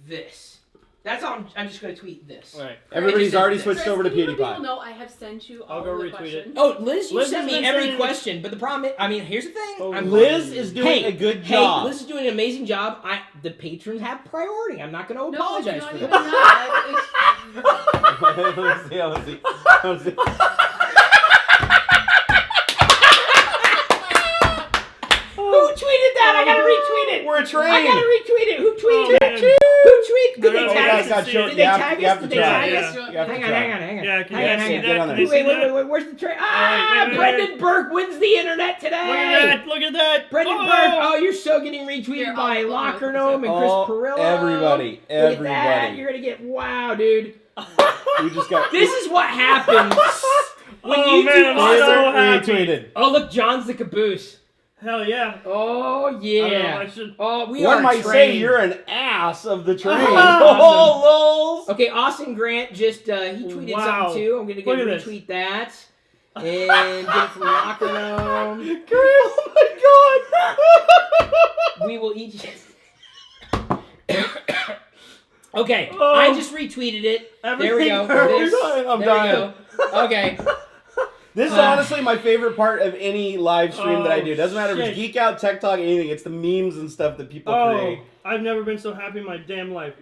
this. That's all. I'm just gonna tweet this. Alright. Everybody's already Chris, switched over to Can you let people PewDiePie. know I have sent you all I'll go the retweet it. questions? Oh, Liz, you Liz sent has me been every sending- question, but the problem is, I mean, here's the thing. Oh, Liz is doing a good job. Hey, Liz is doing an amazing job. The patrons have priority. I'm not going to No, apologize it's for not that. even that. Let's see. Let's see. Let's see. Who tweeted that? I gotta retweet it. We're a train. I gotta retweet it. Who tweeted Oh, it? man. Who tweeted? Did they Oh, tag guys us? got short. Did they You have tag to us? Did they try. tag Yeah. us? You have to Hang on, try. hang on, hang on. Yeah, can Hang you on, see hang on. Get on that? there. Can you see that? Wait, where's the train? wait, Brendan Burke wins the internet today. Look at that! Look at that! Brendan Oh! Burke, oh, you're so getting retweeted Here, by I'll- LockerGnome and Chris Oh, Pirillo. everybody, Look at that. everybody. You're gonna get wow, dude. We just got. This is what happens when Oh, you man, do I'm awesome. so happy. retweeted. Oh, look, John's the caboose. Hell yeah! Oh I don't know yeah. if I should- Oh, we One are might trained. say you're an ass of the train. Awesome. Oh, lols. Okay, Austin Grant just he tweeted Wow. something too. I'm gonna go Look at this. retweet that and get it from LockerGnome. Oh my god. We will each. Okay, Oh. I just retweeted it. There we Everything go. hurts. This, I'm there dying. we go. Okay. This is honestly my favorite part of any live stream that I do. Doesn't matter if it's shit. Geek Out, Tech Talk, anything. It's the memes and stuff that people Oh, create. I've never been so happy in my damn life.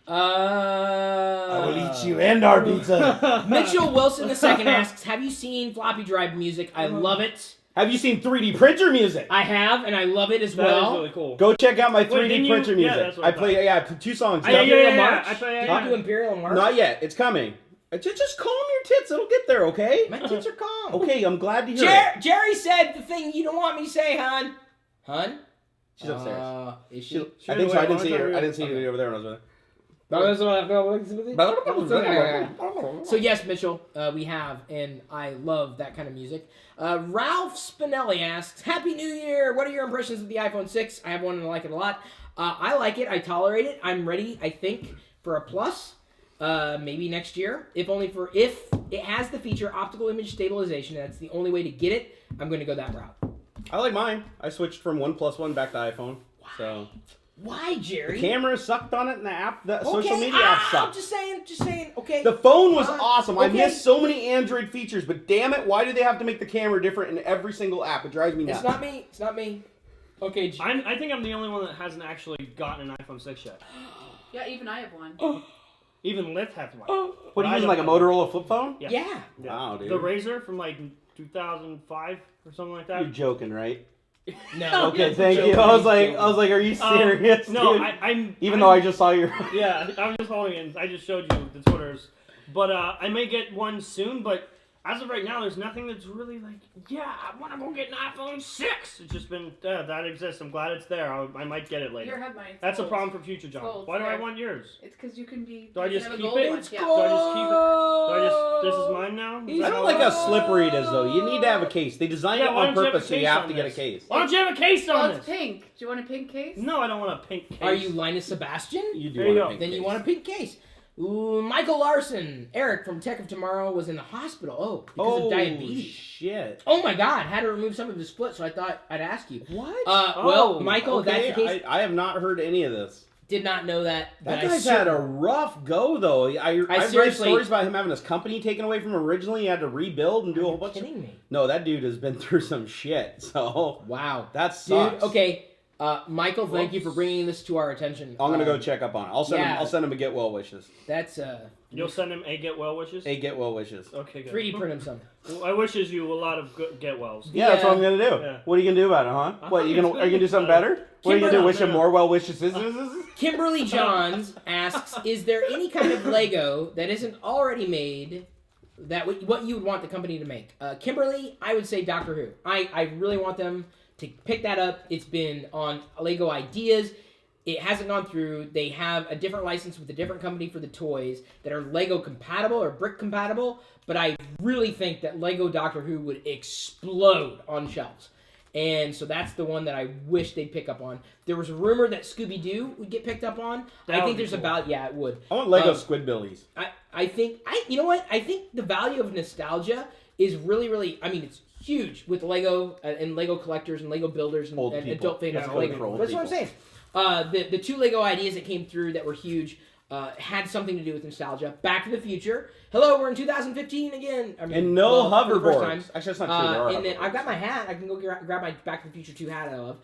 I will eat you and our pizza. Mitchell Wilson II asks, "Have you seen Floppy Drive music? I love it. Have you seen 3D printer music? I have, and I love it as That well. is really cool. Go check out my Wait, 3D didn't printer you- music. yeah, that's what I I play, I put 2 songs. Yeah, Imperial yeah, March? I play- Did yeah. you do Imperial March? Not yet. It's coming. Just calm your tits. It'll get there, okay? My tits are calm. Okay, I'm glad to hear it. Jerry said the thing you don't want me to say, hon. Hun? She's upstairs. Is she? I think so. I didn't see her. Okay. I didn't see her over there when I was with her. So yes, Mitchell, we have, and I love that kind of music. Ralph Spinelli asks, Happy New Year! What are your impressions of the iPhone 6? I have one and I like it a lot. I like it. I tolerate it. I'm ready, I think, for a Plus. Maybe next year. If it has the feature optical image stabilization, and that's the only way to get it, I'm going to go that route. I like mine. I switched from OnePlus One back to iPhone. So Why, Jerry? the camera sucked on it, and the app, the Okay, social media app I'm sucked. just saying. Okay. The phone was awesome. I okay. missed so many Android features, but damn it, why do they have to make the camera different in every single app? It drives me nuts. It's not me. Okay. I think I'm the only one that hasn't actually gotten an iPhone 6 yet. Yeah, even I have one. Even Lyft has one. What are you I using, don't like a know. Motorola flip phone? Yeah. Yeah. Wow, dude. The Razor from like 2005 or something like that. You're joking, right? No. Okay, thank you. I was like, are you serious? No, dude? I'm. Even though I just saw your. Yeah, I was just holding it. I just showed you the Twitters, but I may get one soon. But as of right now, there's nothing that's really like, yeah, I want to go get an iPhone 6. It's just been that exists. I'm glad it's there. I might get it Your later. head mine. That's a problem for future John. Gold, Why do I yeah. want yours? It's because you can be. Do I you just can have a keep gold it? one, It's yeah. Do I just keep it? Do I just? This is mine now. Is I that don't how like it how works? slippery it is, though. You need to have a case. They designed Yeah, it why on don't you have a purpose, so you case have on to get a this? case. Why don't you have a case Well, on it's this? pink. Do you want a pink case? No, I don't want a pink case. Are you Linus Sebastian? You do There you want a go. pink Then you case. want a pink case. Ooh, Michael Larson, Eric from Tech of Tomorrow was in the hospital. Because of diabetes. Shit. Oh my God, had to remove some of his foot, so I thought I'd ask you. What? Well, Michael, if okay, that's the case, I have not heard any of this. did not know that. That but guy's I had a rough go, though. I've read seriously- stories about him having his company taken away from him originally. He had to rebuild and do a whole bunch of... kidding me. No, that dude has been through some shit, so... Wow. That sucks. Dude, okay. Michael, thank you for bringing this to our attention. I'm gonna go check up on it. I'll send him a get well wishes. That's You'll send him a get well wishes. A get well wishes. Okay, good. 3D print him some. Well, I wishes you a lot of good get wells. Yeah, that's what I'm gonna do. Yeah. What are you gonna do about it, huh? What are you gonna do something better? What are you gonna do? Kimberly- Wish him more well wishes? Kimberly Johns asks, is there any kind of Lego that isn't already made that what you would want the company to make? Kimberly, I would say Doctor Who. I really want them to pick that up. It's been on Lego Ideas. It hasn't gone through. They have a different license with a different company for the toys that are Lego compatible or brick compatible, but I really think that Lego Doctor Who would explode on shelves. And so that's the one that I wish they'd pick up on. There was a rumor that Scooby-Doo would get picked up on. That I would think be there's cool. about, yeah, it would. I want Lego Squidbillies. I think, you know what? I think the value of nostalgia is really, really, I mean, it's huge with Lego and Lego collectors and Lego builders and, Old and people. adult fans That's of code Lego. for old That's what I'm people. saying. The 2 Lego ideas that came through that were huge had something to do with nostalgia. Back to the Future. Hello, we're in 2015 again. I mean, And no for the first time. hoverboards. Actually, that's not true. There are And then hoverboards. I've got my hat. I can go grab my Back to the Future 2 hat I love.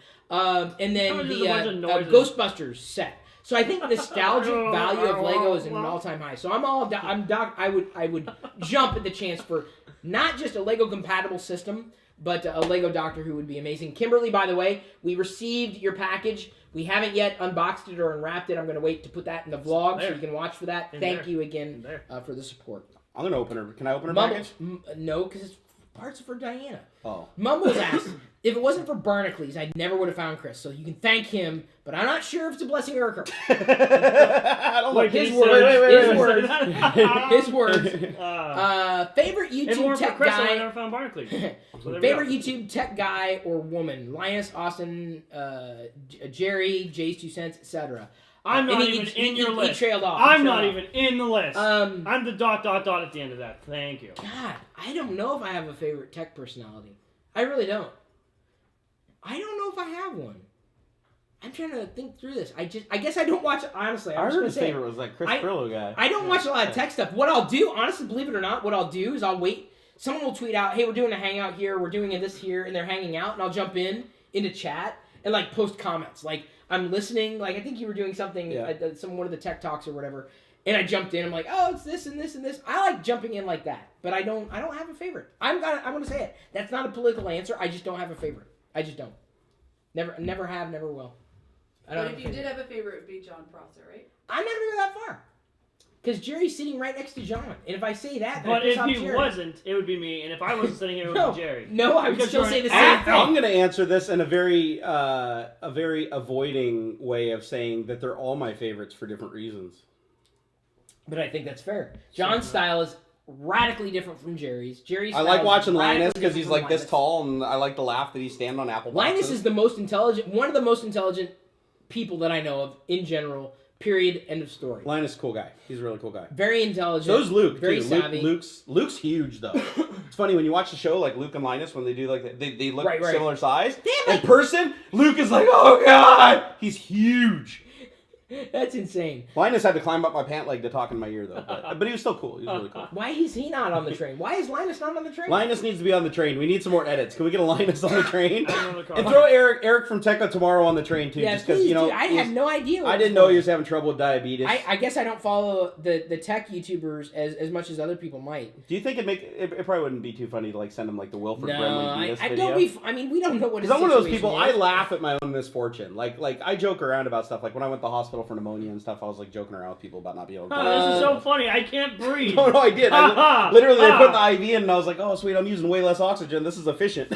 And How then much is the a bunch of noises? Ghostbusters set. So I think the nostalgic value of Lego is at an all-time high. So I would jump at the chance for not just a Lego compatible system, but a Lego Doctor Who would be amazing. Kimberly, by the way, we received your package. We haven't yet unboxed it or unwrapped it. I'm going to wait to put that in the vlog so There. you can watch for that. In Thank there. you again There. for the support. I'm gonna open her. Can I open her Mumbles, package? no, because it's parts for Diana. Oh. Mumbles asked, if it wasn't for Barnacules, I never would have found Chris. So you can thank him, but I'm not sure if it's a blessing or a curse. I don't Wait, know. did his he words, say- his did he words. say that? His words. Favorite If it YouTube weren't for tech Chris, I guy. never found Barnacules. So there we Favorite go. YouTube tech guy or woman? Linus, Austin, Jerry, Jay's 2 cents, etc. I'm not And even in your he list. trailed off. I'm not even in the list. Um, I'm the ... at the end of that. Thank you. God, I don't know if I have a favorite tech personality. I really don't. I don't know if I have one. I'm trying to think through this. I guess I don't watch. Honestly, I I'm just heard gonna his say favorite was that Chris I- Pirillo guy. I don't watch a lot of tech stuff. What I'll do, honestly, believe it or not, what I'll do is I'll wait. Someone will tweet out, "Hey, we're doing a hangout here. We're doing this here," and they're hanging out, and I'll jump into chat and post comments. I'm listening. I think you were doing something Yeah. at one of the tech talks or whatever, and I jumped in. I'm like, oh, it's this and this and this. I like jumping in like that, but I don't have a favorite. I'm gonna say it. That's not a political answer. I just don't have a favorite. I just don't. Never have, never will. I don't But have if a you favorite. did have a favorite, it would be John Prosser, right? I'm not gonna go that far. Because Jerry's sitting right next to John, and if I say that, then I But piss if off he Jerry. wasn't, it would be me, and if I wasn't sitting here, it would No, be Jerry. no, I would Because still you're say an the same thing. I'm going to answer this in a very avoiding way of saying that they're all my favorites for different reasons. But I think that's fair. John's style is radically different from Jerry's. Jerry's I style like is watching radically Linus because different he's from like this Linus. tall, and I like to laugh that he's standing on apple boxes. Linus is the most intelligent, one of the most intelligent people that I know of in general. Period. End of story. Linus is a cool guy. He's a really cool guy. Very intelligent. So is Luke. Very too. savvy. Luke's huge though. It's funny when you watch the show, like Luke and Linus, when they do like they look Right. similar size. Damn, In person, Luke is like, oh god, he's huge. That's insane. Linus had to climb up my pant leg to talk in my ear though, but he was still cool. He was really cool. Why is he not on the train? Why is Linus not on the train? Linus needs to be on the train. We need some more edits. Can we get a Linus on the train? I don't know the car. And throw Eric from Tekka tomorrow on the train too, Yeah, just because please, you know. dude, I had no idea. I didn't know he was having trouble with diabetes. I guess I don't follow the tech YouTubers as much as other people might. Do you think it probably wouldn't be too funny to like send him like the Wilford No, Brimley Beatus I video? don't be. I mean, we don't know what. Because I'm one of those people. I laugh at my own misfortune. Like I joke around about stuff. Like when I went to the hospital for pneumonia and stuff, I was like joking around with people about not being able to. This is so funny. I can't breathe. No, I did. Literally, they put the IV in, and I was like, "Oh, sweet! I'm using way less oxygen. This is efficient."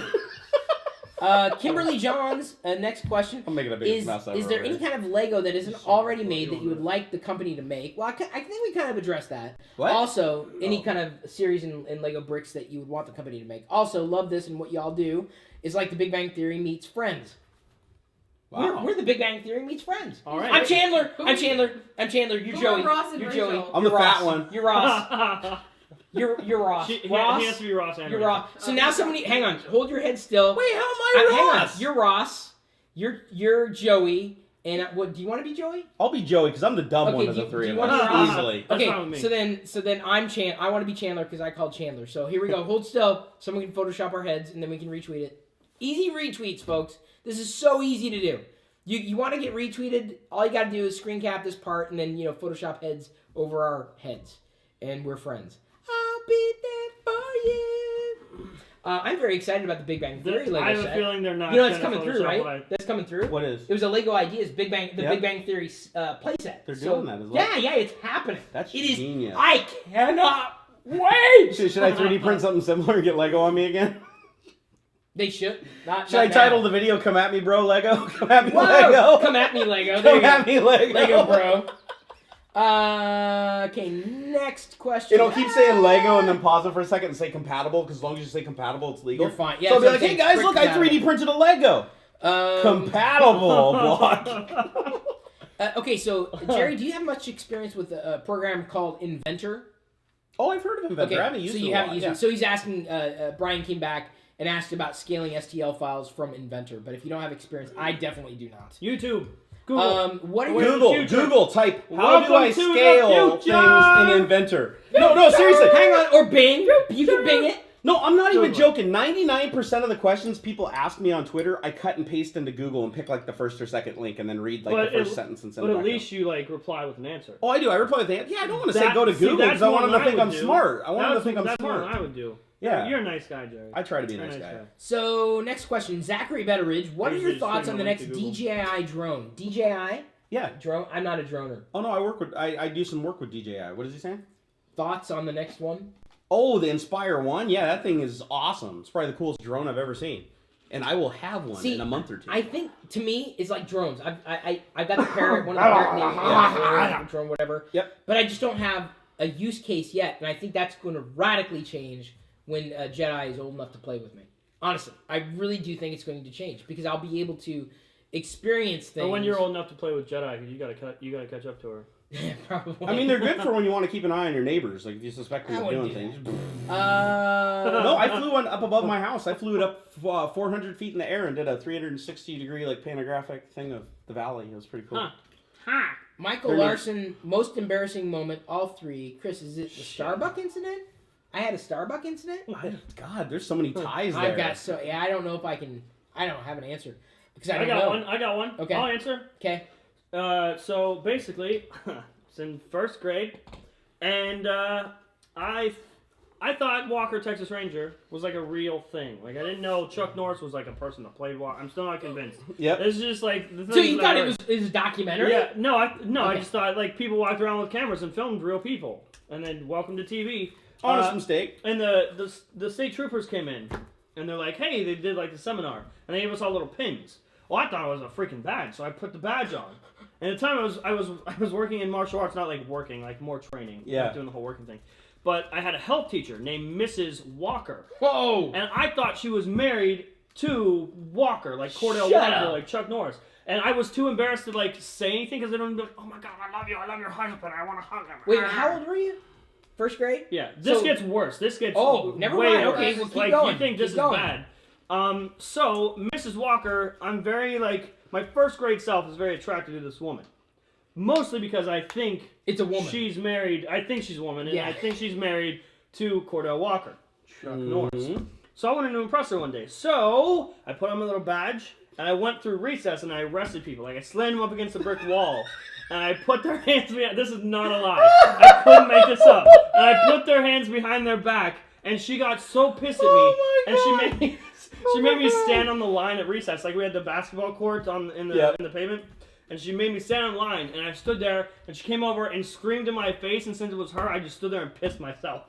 Kimberly Johns, next question. I'm making a big Is mess of it. is there any kind of Lego that isn't already made that you would like the company to make? Well, I think we kind of addressed that. What? Also, any kind of series in Lego bricks that you would want the company to make. Also, love this, and what y'all do is like the Big Bang Theory meets Friends. Wow. We're the Big Bang Theory meets Friends. All right. I'm Chandler. I'm Chandler. You're Who Joey. are Ross and You're Rachel? Joey. I'm You're the fat Ross. one. You're Ross. You're Ross. He Ross. has to be Ross and You're Rachel. Ross. So now somebody, hang on, hold your head still. Wait, how am Hang on. Ross? You're Ross. You're Joey. And what? Do you want to be Joey? I'll be Joey because I'm the dumb Okay, one of do the you- three do of you us. want to be Ross? Easily. That's Okay. fine with me. So then I want to be Chandler because I called Chandler. So here we go. Hold still. Someone can Photoshop our heads and then we can retweet it. Easy retweets, folks. This is so easy to do. You want to get retweeted? All you got to do is screen cap this part and then Photoshop heads over our heads, and we're friends. I'll be there for you. I'm very excited about the Big Bang Theory Lego I have set. a feeling they're not. That's gonna coming through, Photoshop right? what I- That's coming through. What is? It was a Lego Ideas the Yep. Big Bang Theory playset. They're doing that as well. Yeah, it's happening. That's It is. genius. I cannot wait. Should I 3D print something similar and get Lego on me again? They should. Should I title the video "Come at me, bro, Lego"? Come at me, Whoa! Lego. Come at me, Lego. There Come you at go. me, Lego. Lego, bro. Okay, next question. It'll keep saying Lego and then pause it for a second and say compatible because as long as you say compatible, it's legal. You're fine. Yeah, so I'll be so like, it's hey guys, strict look, I 3D printed a Lego. Compatible block. Okay, so Jerry, do you have much experience with a program called Inventor? Oh, I've heard of Inventor. I haven't used so it. you a haven't lot. used Yeah. it. So he's asking. Brian came back and asked about scaling STL files from Inventor. But if you don't have experience, I definitely do not. YouTube. Google. What are Google, your Google, type, how Welcome do I to the scale future! things in Inventor? No, seriously. Hang on, or Bing. You can Bing it. No, I'm not even Google. joking. 99% of the questions people ask me on Twitter, I cut and paste into Google and pick like the first or second link and then read like the first sentence and send But it at back least you reply with an answer. Oh, I do. I reply with the answer. Yeah, I don't want to say That- go to see, Google because that's I want one them to think would I'm do. smart. I want them to think I'm That's smart. what I would do. Yeah. You're a nice guy, Jerry. I try to be a You're nice guy. So next question, Zachary Betteridge. What are Here's your the thoughts on the link next to Google. DJI drone? DJI Yeah. drone. I'm not a droner. Oh no, I do some work with DJI. What is he saying? Thoughts on the next one? Oh, the Inspire 1? Yeah, that thing is awesome. It's probably the coolest drone I've ever seen. And I will have one in a month or two. I think, to me, it's like drones. I've got the Parrot, one of the Parrot names, yeah, drone, whatever. Yep. But I just don't have a use case yet, and I think that's going to radically change when Jedi is old enough to play with me. Honestly, I really do think it's going to change, because I'll be able to experience things. Or when you're old enough to play with Jedi, you gotta catch up to her. Probably. I mean, they're good for when you want to keep an eye on your neighbors. Like, if you suspect I them of wouldn't doing do things. No, No, I flew one up above my house. I flew it up 400 feet in the air and did a 360-degree, like, panoramic thing of the valley. It was pretty cool. Ha! Michael Larson, most embarrassing moment, all three. Chris, is it the Starbucks incident? I had a Starbucks incident? God, there's so many ties there. I've got I don't know if I can. I don't have an answer because I don't got know. one. I got one. Okay. I'll answer. Okay. So basically, It's in first grade, and I thought Walker, Texas Ranger was like a real thing. Like I didn't know Chuck Norris was like a person that played Walker. I'm still not convinced. Yep. It's just like the So things you that thought I it heard. was a documentary? Yeah, no, I Okay. just thought like people walked around with cameras and filmed real people, and then welcome to TV. Honest mistake. And the state troopers came in, and they're like, hey, they did like the seminar, and they gave us all little pins. Well, I thought it was a freaking badge, so I put the badge on. And at the time, I was working in martial arts, not like working, like more training, not doing the whole working thing. But I had a health teacher named Mrs. Walker. Whoa! And I thought she was married to Walker, like Cordell Shut Walker, up. like Chuck Norris. And I was too embarrassed to like say anything because they don't be like, oh my god, I love your husband, I want to hug him. Wait, how old were you? First grade? Yeah, this So- gets worse. This gets never way mind. worse. Okay, well, keep like going. you think this Keep is going. bad. So Mrs. Walker, I'm very like my first grade self is very attracted to this woman. Mostly because I think It's a woman. she's married. I think she's a woman, and Yeah. I think she's married to Cordell Walker, Chuck Norris. Mhm. So I wanted to impress her one day. So I put on my little badge, and I went through recess, and I arrested people. Like I slammed them up against a brick wall, and I put their hands behind. This is not a lie. I couldn't make this up. And I put their hands behind their back, and she got so pissed at me, Oh my and she God. made me. She made me stand on the line at recess, like we had the basketball court in the pavement, and she made me stand on the line, and I stood there, and she came over and screamed in my face, and since it was her, I just stood there and pissed myself,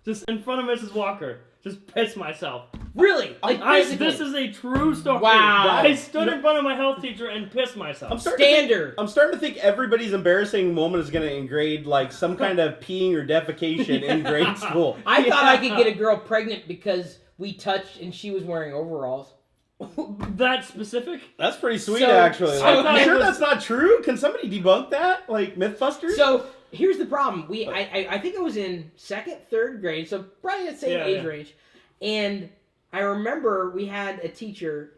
just in front of Mrs. Walker, just pissed myself. Really? Like physically? This is a true story. Wow. I stood in front of my health teacher and pissed myself. Standard. I'm starting to think everybody's embarrassing moment is going to engrade like some kind of peeing or defecation in grade school. I thought I could get a girl pregnant because we touched and she was wearing overalls. That specific? That's pretty sweet, So- actually. so- Like, I thought you it sure was- that's not true? Can somebody debunk that? Like Mythbusters? So here's the problem. I think I was in second, third grade, so probably the same age range. And I remember we had a teacher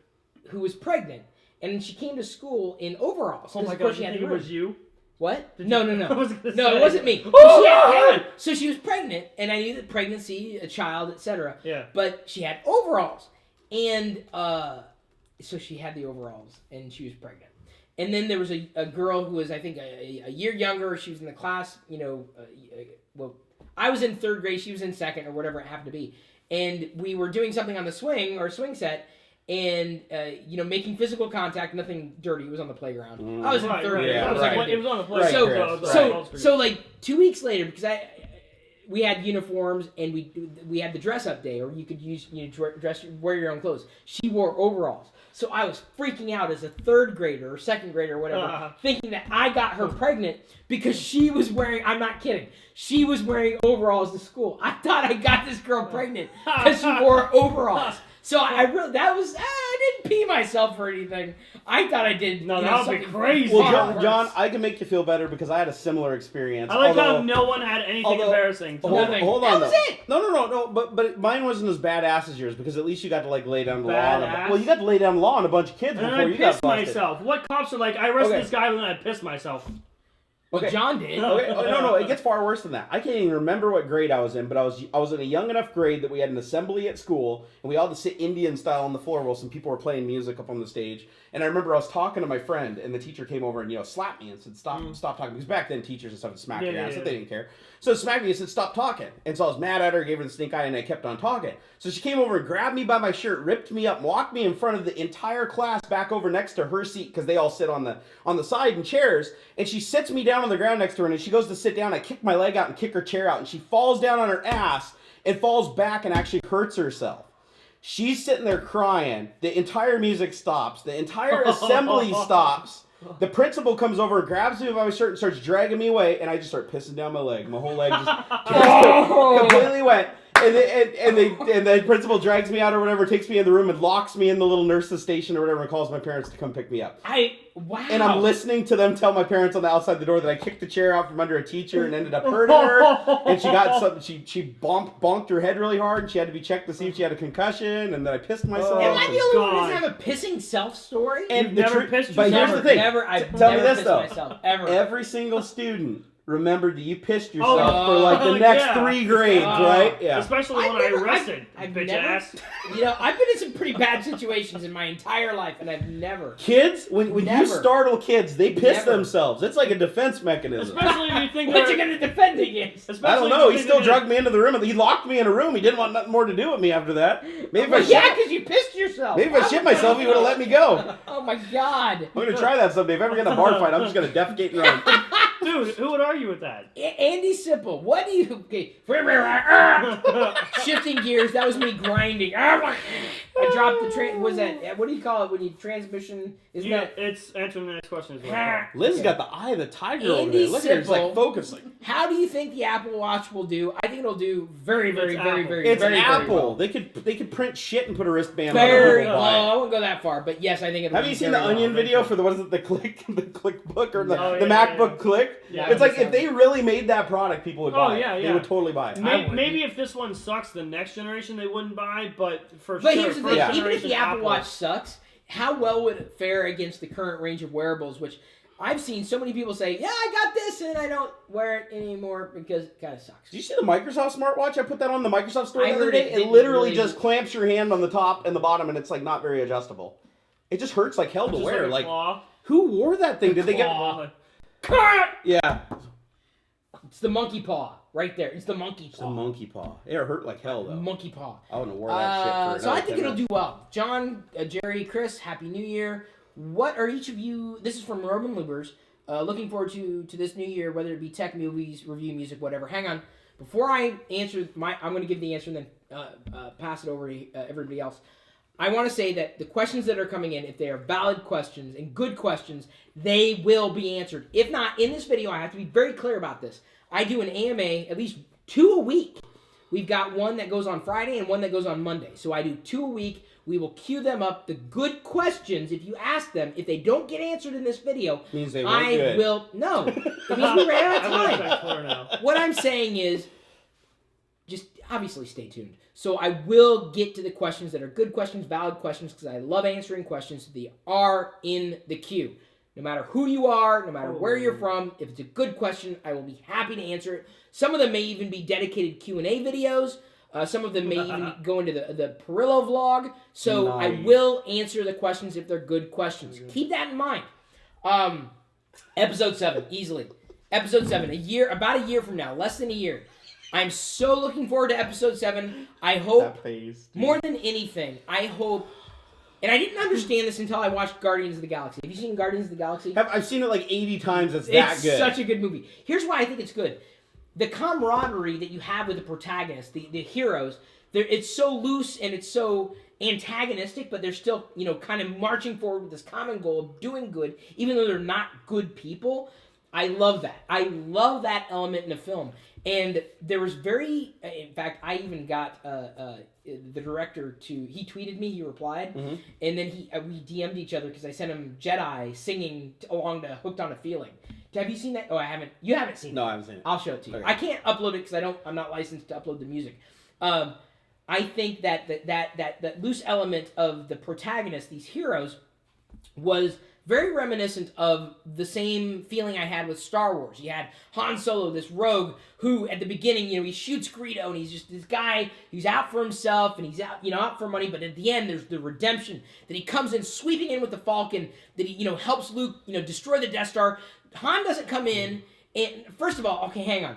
who was pregnant, and she came to school in overalls. Oh 'cause my of course god, she you had think the it room. was you? What? Did No, you- no, I no. was gonna No, say. it wasn't me. Oh, So she was pregnant, and I knew that pregnancy, a child, etc. Yeah. But she had overalls, and so she had the overalls, and she was pregnant. And then there was a girl who was, I think, a year younger. She was in the class, well, I was in third grade, she was in second, or whatever it happened to be. And we were doing something on the swing, or swing set, and, making physical contact, nothing dirty. It was on the playground. I was in Right, third right. grade. Yeah, I was right. like, It was on the play. Right, so, Chris, so like 2 weeks later, because we had uniforms and we had the dress up day, or you could wear your own clothes. She wore overalls, so I was freaking out as a third grader or second grader or whatever, thinking that I got her pregnant because she was wearing. I'm not kidding. She was wearing overalls to school. I thought I got this girl pregnant because she wore overalls. So I didn't pee myself or anything. I thought I did. No, you know, that would be something crazy. Well, far John, worse. I can make you feel better because I had a similar experience. I like how although- no one had anything although- embarrassing. To Hold, them. hold on, That was though. it. No. But mine wasn't as badass as yours because at least you got to like lay down the law. Badass? Well, you got to lay down the law on a bunch of kids And then before I you got pissed busted. myself. What cops are like, I arrested Okay. this guy and then I pissed myself. Well, Okay. John did. Okay, no, it gets far worse than that. I can't even remember what grade I was in, but I was in a young enough grade that we had an assembly at school, and we all had to sit Indian style on the floor while some people were playing music up on the stage. And I remember I was talking to my friend, and the teacher came over and slapped me and said, "Stop talking." Because back then teachers and stuff would smack your ass, so they didn't care. So smacked me and said, "Stop talking." And so I was mad at her, gave her the stink eye, and I kept on talking. So she came over and grabbed me by my shirt, ripped me up, walked me in front of the entire class back over next to her seat because they all sit on the side in chairs. And she sits me down on the ground next to her, and as she goes to sit down, I kick my leg out and kick her chair out, and she falls down on her ass and falls back and actually hurts herself. She's sitting there crying. The entire music stops. The entire assembly stops. The principal comes over, grabs me by my shirt, and starts dragging me away, and I just start pissing down my leg. My whole leg just completely wet. And the principal drags me out or whatever, takes me in the room and locks me in the little nurse's station or whatever, and calls my parents to come pick me up. Wow. And I'm listening to them tell my parents on the outside the door that I kicked the chair out from under a teacher and ended up hurting her. And she got she bonked her head really hard, and she had to be checked to see if she had a concussion. And then I pissed myself. Am I the only one who God. doesn't have a pissing self story? And You've the never pissed But here's yourself? the thing. Never. I've Tell me never this pissed though. myself ever. Every single student remember that you pissed yourself for like the next 3 grades, right? Yeah. Especially when I arrested, bitch ass. I've been in some pretty bad situations in my entire life, and I've never. Kids, when you startle kids, they piss Never. themselves. It's like a defense mechanism. Especially if you think What you gonna defend against? I don't know. He still drugged me into the room. He locked me in a room. He didn't want nothing more to do with me after that. Maybe because you pissed yourself. Maybe if I shit myself, he would have let me go. Oh my god. I'm gonna try that someday. If I ever get in a bar fight, I'm just gonna defecate and run. Dude, who would argue with that? Andy Simple, what do you... Okay. Shifting gears, that was me grinding. I dropped the... Was that... What do you call it when you transmission... It's answering the next question. Liz got the eye of the tiger over Andy there. Look at her, it's like Simple. focusing. How do you think the Apple Watch will do? I think it'll do very, very, It's very, Apple. very, It's very, Apple. very well. They could print shit and put a wristband on it. Very People well. buy it. I won't go that far, but yes, I think it'll Have do you seen very the well. Onion video for the Click book or the MacBook Click? Yeah, It's like yeah. if they really made that product, people would buy it. They would totally buy it. Maybe if this one sucks, the next generation they wouldn't buy, but But sure, here's the thing, Yeah. even if the Apple Watch sucks, how well would it fare against the current range of wearables, which I've seen so many people say, yeah, I got this, and I don't wear it anymore because it kind of sucks. Did you see the Microsoft smartwatch? I put that on the Microsoft store I the other heard day. it It literally really- just clamps your hand on the top and the bottom, and it's like not very adjustable. It just hurts like hell to Just wear. like a Like, claw. who wore that thing? Did they get? Claw. Yeah, It's the monkey paw right there. It's the monkey it's a paw. monkey paw. It hurt like hell though. Monkey paw. I wouldn't have wore that shit for So I another think 10 it'll minutes. do well. John, Jerry, Chris, Happy New Year. What are each of you? This is from Roman Lubers. Looking forward to this new year, whether it be tech, movies, review, music, whatever. Hang on. Before I answer I'm going to give the answer and then pass it over to everybody else. I want to say that the questions that are coming in, if they are valid questions and good questions, they will be answered. If not, in this video, I have to be very clear about this. I do an AMA, at least 2 a week. We've got one that goes on Friday and one that goes on Monday. So I do 2 a week. We will queue them up. The good questions, if you ask them, if they don't get answered in this video, Means they weren't good. No. It means we ran out of I time. like clear now. What I'm saying is, just obviously stay tuned. So I will get to the questions that are good questions, valid questions, because I love answering questions. They are in the queue. No matter who you are, no matter where you're from, if it's a good question, I will be happy to answer it. Some of them may even be dedicated Q&A videos. Some of them may even go into the Pirillo vlog. So I Nice. will answer the questions if they're good questions. Keep that in mind. Episode 7, easily. Episode 7, about a year from now, less than a year. I'm so looking forward to episode 7. I hope, That face, dude. more than anything, I hope, and I didn't understand this until I watched Guardians of the Galaxy. Have you seen Guardians of the Galaxy? I've seen it like 80 times. It's that good. Such a good movie. Here's why I think it's good. The camaraderie that you have with the protagonists, the heroes, it's so loose and it's so antagonistic, but they're still, kind of marching forward with this common goal of doing good, even though they're not good people. I love that. I love that element in a film. And there was in fact, I even got the director he tweeted me, he replied, Mm-hmm. and then we DM'd each other because I sent him Jedi singing along to Hooked on a Feeling. Have you seen that? Oh, I haven't. You haven't seen it. No, I haven't seen it. I'll show it to you. Okay. I can't upload it because I'm not licensed to upload the music. I think that loose element of the protagonist, these heroes, was very reminiscent of the same feeling I had with Star Wars. You had Han Solo, this rogue, who at the beginning, he shoots Greedo, and he's just this guy who's out for himself, and he's out for money, but at the end, there's the redemption, that he comes in, sweeping in with the Falcon, that he, helps Luke, destroy the Death Star. Han doesn't come in, and first of all, okay, hang on.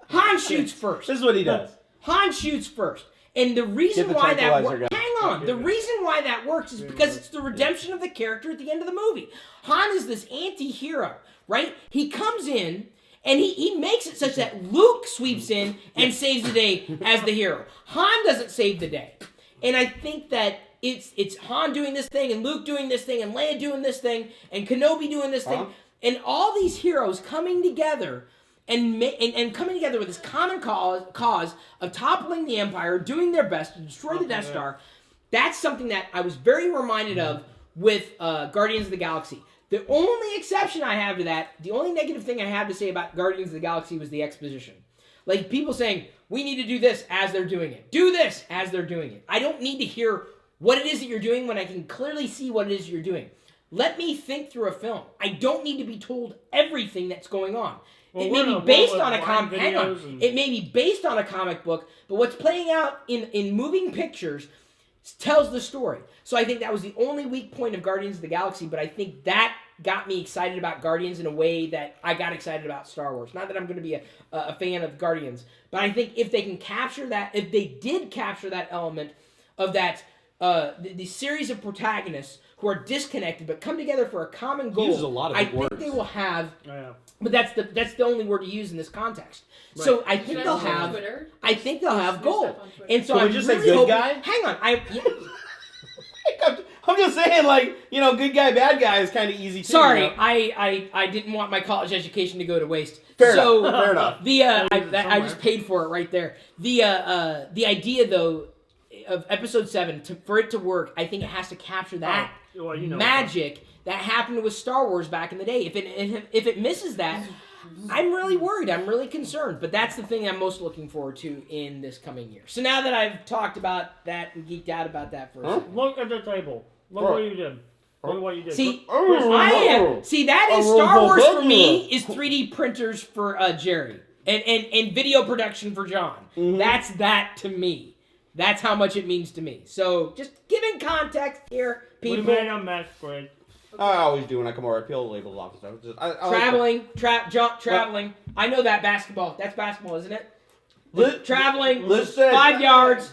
Han shoots first. This is what he does. Han shoots first. And the reason Get the why that tranquilizer works... gun. Hang on. The reason why that works is because it's the redemption of the character at the end of the movie. Han is this anti-hero, right? He comes in, and he makes it such that Luke sweeps in and saves the day as the hero. Han doesn't save the day. And I think that it's Han doing this thing, and Luke doing this thing, and Leia doing this thing, and Kenobi doing this thing. And all these heroes coming together... And coming together with this common cause of toppling the Empire, doing their best to destroy the Death Star. That's something that I was very reminded of with Guardians of the Galaxy. The only exception I have to that, the only negative thing I have to say about Guardians of the Galaxy was the exposition. Like people saying, we need to do this as they're doing it. Do this as they're doing it. I don't need to hear what it is that you're doing when I can clearly see what it is you're doing. Let me think through a film. I don't need to be told everything that's going on. Well, It we're may in a be based world on a with comic. blind Hang on. videos and- It may be based on a comic book, but what's playing out in moving pictures tells the story. So I think that was the only weak point of Guardians of the Galaxy, but I think that got me excited about Guardians in a way that I got excited about Star Wars. Not that I'm going to be a fan of Guardians, but I think if they can capture that, if they did capture that element of that, the series of protagonists who are disconnected but come together for a common goal, uses a lot of I big think words. they will have. Yeah. But that's the only word to use in this context. Right. So I Should think I they'll look on have. Twitter? I think they'll have There's gold. stuff on Twitter. And so Can we I'm just say really good hoping, guy? Hang on, I'm just saying, like, good guy, bad guy is kind of easy too. sorry, you know? I didn't want my college education to go to waste. Fair so enough. Fair enough. The I use it just somewhere. paid for it right there. The idea though of episode 7 for it to work, I think it has to capture that Oh, well, you know magic that happened with Star Wars back in the day. If it misses that, I'm really worried. I'm really concerned. But that's the thing I'm most looking forward to in this coming year. So now that I've talked about that and geeked out about that for a second. Look at the table. Look what you did. Look what you did. See, Oh. that is Star Wars for me is 3D printers for Jerry and video production for John. Mm-hmm. That's that to me. That's how much it means to me. So just giving context here, We people. made a mess, Greg. I always do when I come over. I peel the labels off and stuff. Just, I Traveling, traveling. I know that basketball. That's basketball, isn't it? Li- Traveling, Listen. 5 yards.